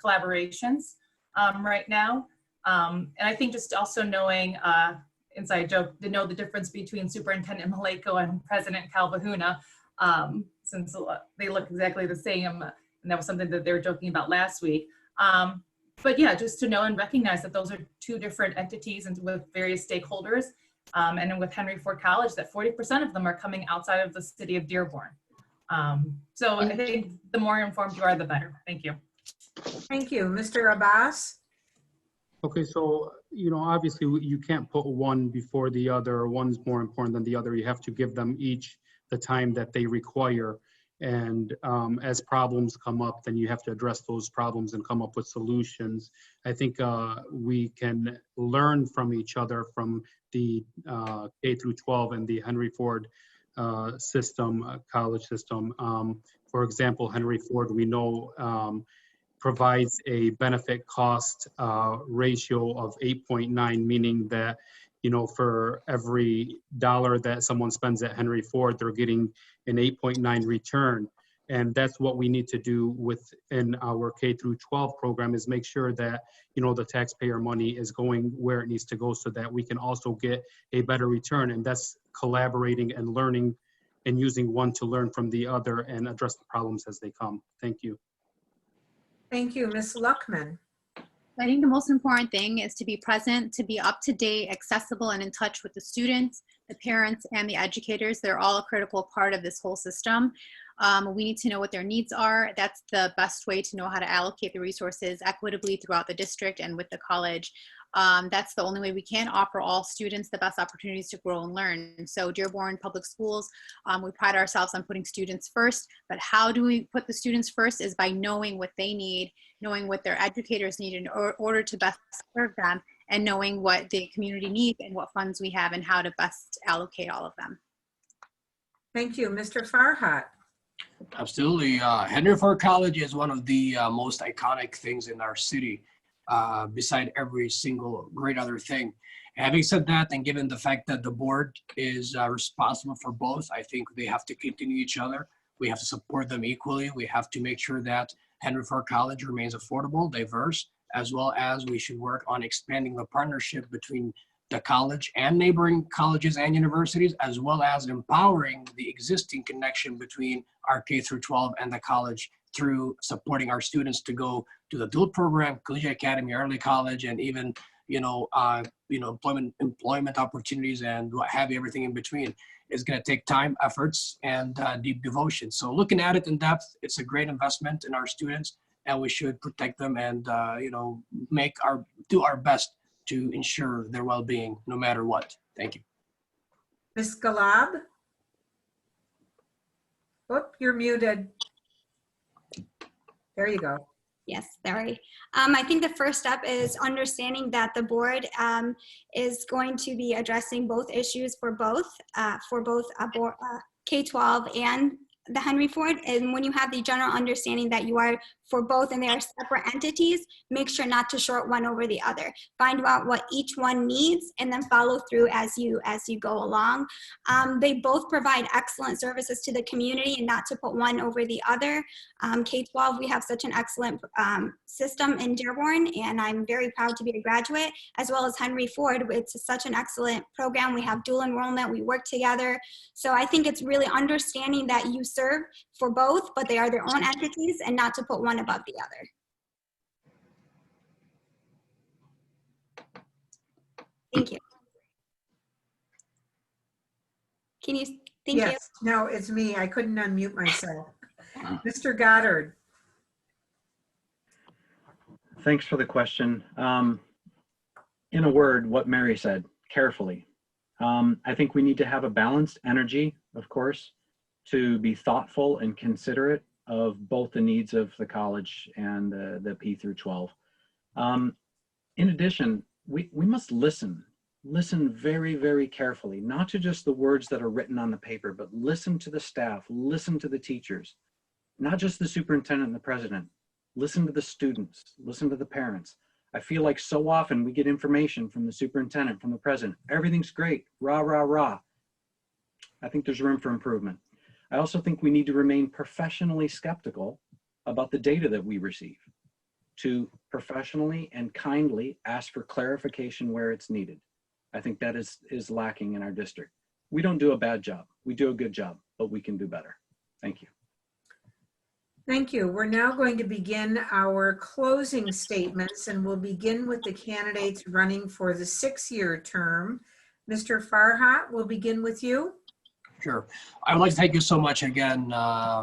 collaborations right now. And I think just also knowing, inside joke, to know the difference between Superintendent Maleko and President Calvahuna, since they look exactly the same, and that was something that they were joking about last week. But yeah, just to know and recognize that those are two different entities and with various stakeholders. And with Henry Ford College, that 40% of them are coming outside of the city of Dearborn. So I think the more informed you are, the better. Thank you. Thank you. Mr. Abbas? Okay, so, obviously you can't put one before the other, or one's more important than the other. You have to give them each the time that they require. And as problems come up, then you have to address those problems and come up with solutions. I think we can learn from each other from the K through 12 and the Henry Ford system, college system. For example, Henry Ford, we know provides a benefit cost ratio of 8.9, meaning that, you know, for every dollar that someone spends at Henry Ford, they're getting an 8.9 return. And that's what we need to do within our K through 12 program, is make sure that, you know, the taxpayer money is going where it needs to go so that we can also get a better return. And that's collaborating and learning and using one to learn from the other and address the problems as they come. Thank you. Thank you, Ms. Luckman. I think the most important thing is to be present, to be up to date, accessible, and in touch with the students, the parents, and the educators. They're all a critical part of this whole system. We need to know what their needs are. That's the best way to know how to allocate the resources equitably throughout the district and with the college. That's the only way we can offer all students the best opportunities to grow and learn. So Dearborn Public Schools, we pride ourselves on putting students first, but how do we put the students first is by knowing what they need, knowing what their educators need in order to best serve them, and knowing what the community needs and what funds we have and how to best allocate all of them. Thank you, Mr. Farhat. Absolutely. Henry Ford College is one of the most iconic things in our city, beside every single great other thing. Having said that, and given the fact that the board is responsible for both, I think they have to continue each other. We have to support them equally. We have to make sure that Henry Ford College remains affordable, diverse, as well as we should work on expanding the partnership between the college and neighboring colleges and universities, as well as empowering the existing connection between our K through 12 and the college through supporting our students to go to the dual program, collegiate academy, early college, and even, employment opportunities and what have you, everything in between. Is going to take time, efforts, and deep devotion. So looking at it in depth, it's a great investment in our students, and we should protect them and do our best to ensure their well-being no matter what. Thank you. Ms. Galab? Whoop, you're muted. There you go. Yes, sorry. I think the first step is understanding that the board is going to be addressing both issues for both K-12 and the Henry Ford. And when you have the general understanding that you are for both and they are separate entities, make sure not to short one over the other. Find out what each one needs and then follow through as you go along. They both provide excellent services to the community, and not to put one over the other. K-12, we have such an excellent system in Dearborn, and I'm very proud to be a graduate, as well as Henry Ford. It's such an excellent program. We have dual enrollment, we work together. So I think it's really understanding that you serve for both, but they are their own entities, and not to put one above the other. Thank you. Can you, thank you. Yes, no, it's me. I couldn't unmute myself. Mr. Goddard. Thanks for the question. In a word, what Mary said, carefully. I think we need to have a balanced energy, of course, to be thoughtful and considerate of both the needs of the college and the P through 12. In addition, we must listen very, very carefully, not to just the words that are written on the paper, but listen to the staff, listen to the teachers, not just the superintendent and the president. Listen to the students, listen to the parents. I feel like so often we get information from the superintendent, from the president, everything's great, rah, rah, rah. I think there's room for improvement. I also think we need to remain professionally skeptical about the data that we receive, to professionally and kindly ask for clarification where it's needed. I think that is lacking in our district. We don't do a bad job. We do a good job, but we can do better. Thank you. Thank you. We're now going to begin our closing statements, and we'll begin with the candidates running for the 6-year term. Mr. Farhat, we'll begin with you. Sure. I would like to thank you so much again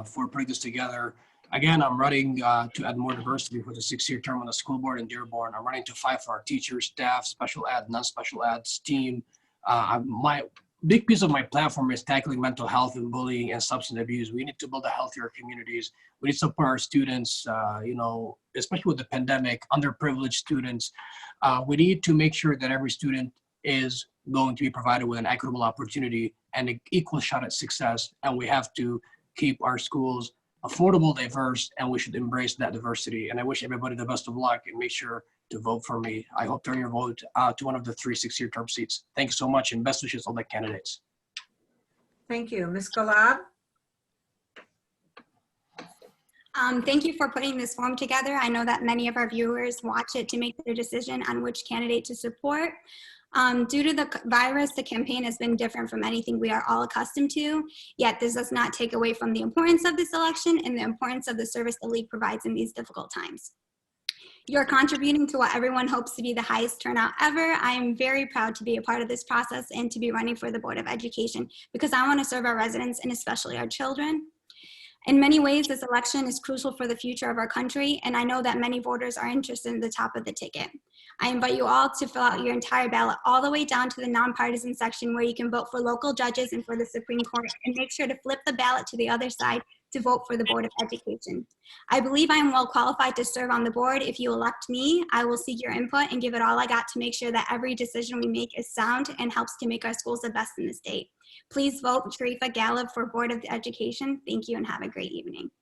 for putting this together. Again, I'm running to add more diversity for the 6-year term on the school board in Dearborn. I'm running to fight for our teachers, staff, special ed, non-special ed, STEAM. My big piece of my platform is tackling mental health and bullying and substance abuse. We need to build a healthier communities. We need to support our students, especially with the pandemic, underprivileged students. We need to make sure that every student is going to be provided with an equitable opportunity and an equal shot at success. And we have to keep our schools affordable, diverse, and we should embrace that diversity. And I wish everybody the best of luck and make sure to vote for me. I hope to turn your vote to one of the 3 6-year term seats. Thank you so much and best wishes to all the candidates. Thank you. Ms. Galab? Thank you for putting this form together. I know that many of our viewers watch it to make their decision on which candidate to support. Due to the virus, the campaign has been different from anything we are all accustomed to, yet this does not take away from the importance of this election and the importance of the service the League provides in these difficult times. You're contributing to what everyone hopes to be the highest turnout ever. I am very proud to be a part of this process and to be running for the Board of Education because I want to serve our residents and especially our children. In many ways, this election is crucial for the future of our country, and I know that many voters are interested in the top of the ticket. I invite you all to fill out your entire ballot all the way down to the nonpartisan section where you can vote for local judges and for the Supreme Court, and make sure to flip the ballot to the other side to vote for the Board of Education. I believe I am well qualified to serve on the board. If you elect me, I will seek your input and give it all I got to make sure that every decision we make is sound and helps to make our schools the best in the state. Please vote Sharifa Galib for Board of Education. Thank you and have a great evening.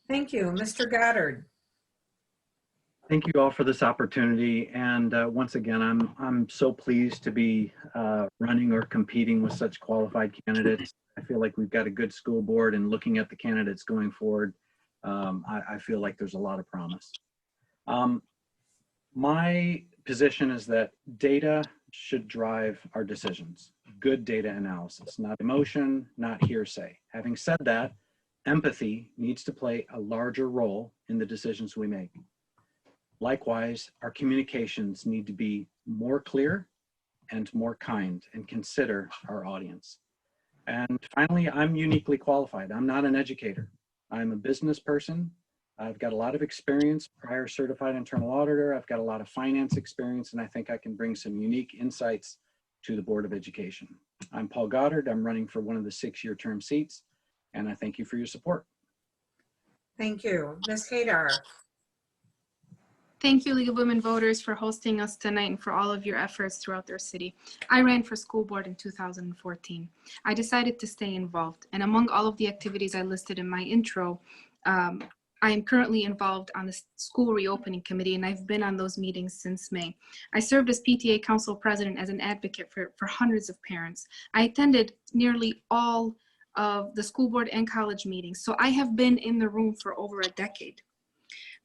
Thank you. Mr. Goddard? Thank you all for this opportunity. And once again, I'm so pleased to be running or competing with such qualified candidates. I feel like we've got a good school board, and looking at the candidates going forward, I feel like there's a lot of promise. My position is that data should drive our decisions. Good data analysis, not emotion, not hearsay. Having said that, empathy needs to play a larger role in the decisions we make. Likewise, our communications need to be more clear and more kind and consider our audience. And finally, I'm uniquely qualified. I'm not an educator. I'm a business person. I've got a lot of experience, prior certified internal auditor. I've got a lot of finance experience, and I think I can bring some unique insights to the Board of Education. I'm Paul Goddard. I'm running for one of the 6-year term seats, and I thank you for your support. Thank you. Ms. Hadar? Thank you, League of Women Voters, for hosting us tonight and for all of your efforts throughout their city. I ran for school board in 2014. I decided to stay involved, and among all of the activities I listed in my intro, I am currently involved on the school reopening committee, and I've been on those meetings since May. I served as PTA council president as an advocate for hundreds of parents. I attended nearly all of the school board and college meetings, so I have been in the room for over a decade.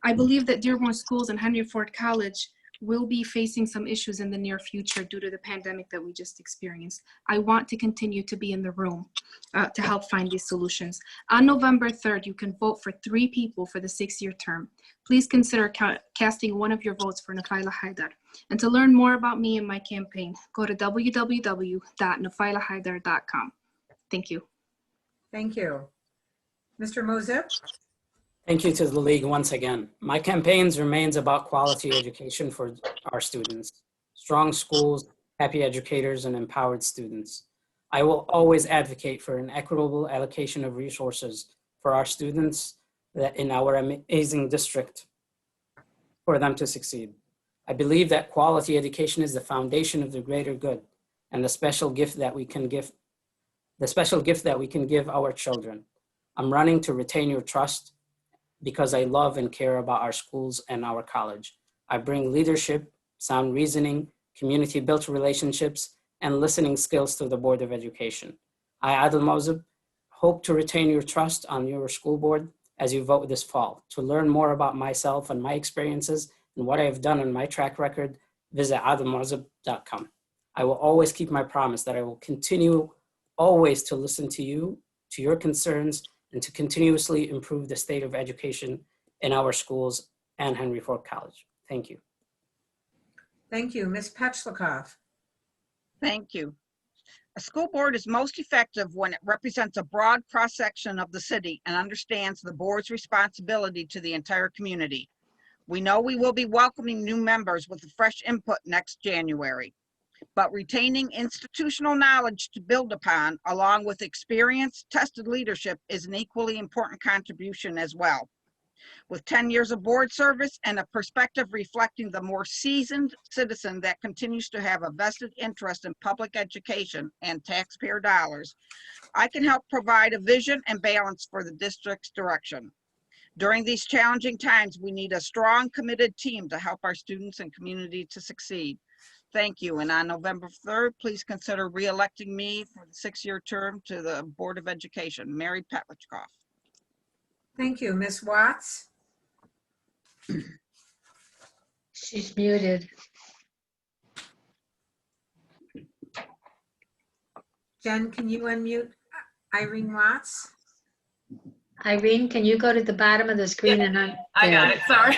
I believe that Dearborn Schools and Henry Ford College will be facing some issues in the near future due to the pandemic that we just experienced. I want to continue to be in the room to help find these solutions. On November 3rd, you can vote for 3 people for the 6-year term. Please consider casting one of your votes for Nafaila Haidar. And to learn more about me and my campaign, go to www.nafailahaidar.com. Thank you. Thank you. Mr. Mozip? Thank you to the League once again. My campaigns remains about quality education for our students, strong schools, happy educators, and empowered students. I will always advocate for an equitable allocation of resources for our students that in our amazing district for them to succeed. I believe that quality education is the foundation of the greater good and the special gift that we can give our children. I'm running to retain your trust because I love and care about our schools and our college. I bring leadership, sound reasoning, community-built relationships, and listening skills to the Board of Education. I, Adil Mawzib, hope to retain your trust on your school board as you vote this fall. To learn more about myself and my experiences and what I have done on my track record, visit adilmawzib.com. I will always keep my promise that I will continue always to listen to you, to your concerns, and to continuously improve the state of education in our schools and Henry Ford College. Thank you. Thank you. Ms. Petchlokoff? Thank you. A school board is most effective when it represents a broad cross-section of the city and understands the board's responsibility to the entire community. We know we will be welcoming new members with fresh input next January, but retaining institutional knowledge to build upon, along with experienced, tested leadership, is an equally important contribution as well. With 10 years of board service and a perspective reflecting the more seasoned citizen that continues to have a vested interest in public education and taxpayer dollars, I can help provide a vision and balance for the district's direction. During these challenging times, we need a strong, committed team to help our students and community to succeed. Thank you. And on November 3rd, please consider re-electing me for the 6-year term to the Board of Education. Mary Petlichkoff. Thank you. Ms. Watts? She's muted. Jen, can you unmute Irene Watts? Irene, can you go to the bottom of the screen and I got it. Sorry.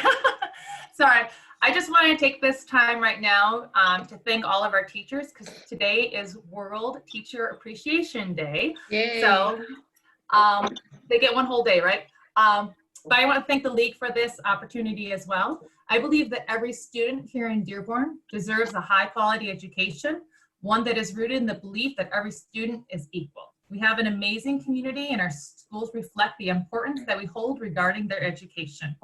Sorry. I just want to take this time right now to thank all of our teachers, because today is World Teacher Appreciation Day. Yay. So they get one whole day, right? But I want to thank the League for this opportunity as well. I believe that every student here in Dearborn deserves a high quality education, one that is rooted in the belief that every student is equal. We have an amazing community and our schools reflect the importance that we hold regarding their education.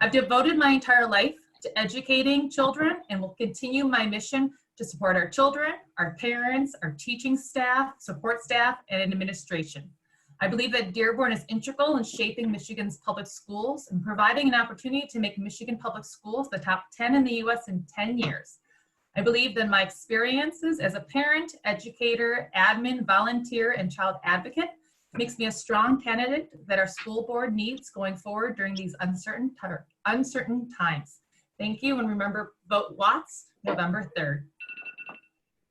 I've devoted my entire life to educating children and will continue my mission to support our children, our parents, our teaching staff, support staff, and administration. I believe that Dearborn is integral in shaping Michigan's public schools and providing an opportunity to make Michigan public schools the top 10 in the US in 10 years. I believe that my experiences as a parent, educator, admin, volunteer, and child advocate makes me a strong candidate that our school board needs going forward during these uncertain times. Thank you, and remember, vote Watts, November 3rd.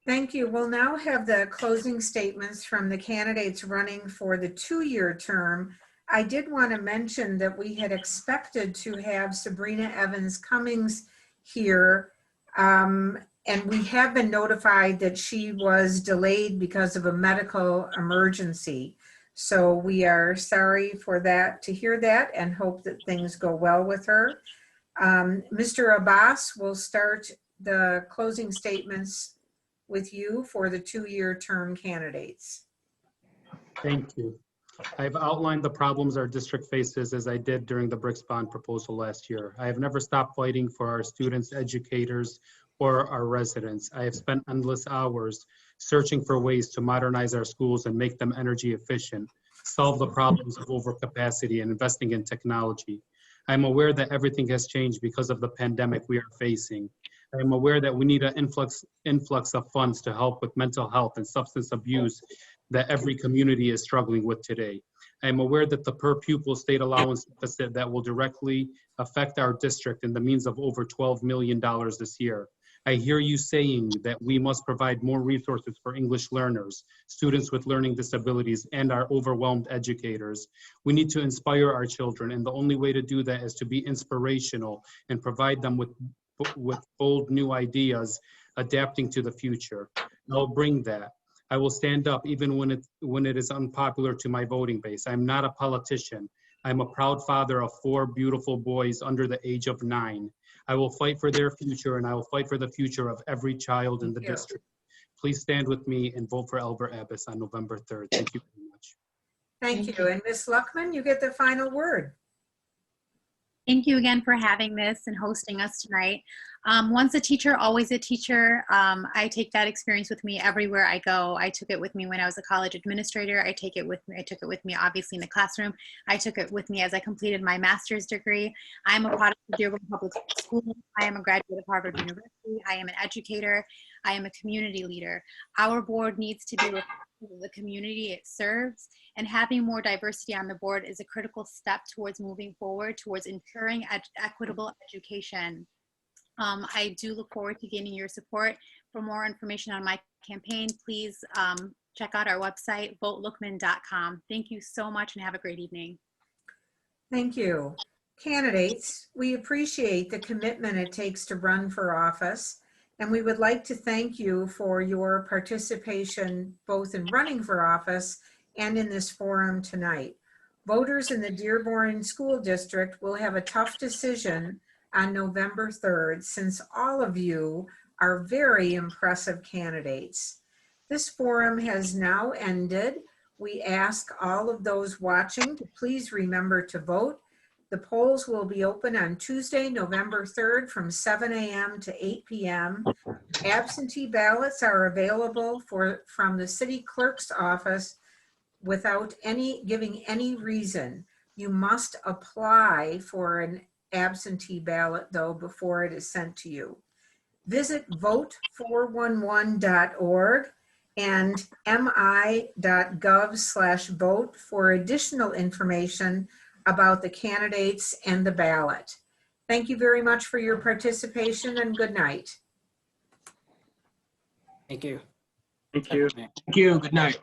Thank you. We'll now have the closing statements from the candidates running for the 2-year term. I did want to mention that we had expected to have Sabrina Evans Cummings here, and we have been notified that she was delayed because of a medical emergency. So we are sorry for that, to hear that, and hope that things go well with her. Mr. Abbas will start the closing statements with you for the 2-year term candidates. Thank you. I've outlined the problems our district faces as I did during the Bricks bond proposal last year. I have never stopped fighting for our students, educators, or our residents. I have spent endless hours searching for ways to modernize our schools and make them energy efficient, solve the problems of overcapacity, and investing in technology. I'm aware that everything has changed because of the pandemic we are facing. I am aware that we need an influx of funds to help with mental health and substance abuse that every community is struggling with today. I am aware that the per pupil state allowance deficit that will directly affect our district in the means of over $12 million this year. I hear you saying that we must provide more resources for English learners, students with learning disabilities, and our overwhelmed educators. We need to inspire our children, and the only way to do that is to be inspirational and provide them with bold new ideas, adapting to the future. I'll bring that. I will stand up even when it is unpopular to my voting base. I'm not a politician. I'm a proud father of 4 beautiful boys under the age of 9. I will fight for their future, and I will fight for the future of every child in the district. Please stand with me and vote for Albert Abbas on November 3rd. Thank you very much. Thank you. And Ms. Luckman, you get the final word. Thank you again for having this and hosting us tonight. Once a teacher, always a teacher. I take that experience with me everywhere I go. I took it with me when I was a college administrator. I took it with me obviously in the classroom. I took it with me as I completed my master's degree. I am a product of Dearborn Public Schools. I am a graduate of Harvard University. I am an educator. I am a community leader. Our board needs to be the community it serves, and having more diversity on the board is a critical step towards moving forward towards ensuring equitable education. I do look forward to gaining your support. For more information on my campaign, please check out our website, votelookman.com. Thank you so much and have a great evening. Thank you. Candidates, we appreciate the commitment it takes to run for office, and we would like to thank you for your participation both in running for office and in this forum tonight. Voters in the Dearborn School District will have a tough decision on November 3rd, since all of you are very impressive candidates. This forum has now ended. We ask all of those watching to please remember to vote. The polls will be open on Tuesday, November 3rd from 7 a.m. to 8 p.m. Absentee ballots are available from the city clerk's office without giving any reason. You must apply for an absentee ballot, though, before it is sent to you. Visit vote411.org and mi.gov/vote for additional information about the candidates and the ballot. Thank you very much for your participation, and good night. Thank you. Thank you. Thank you. Good night.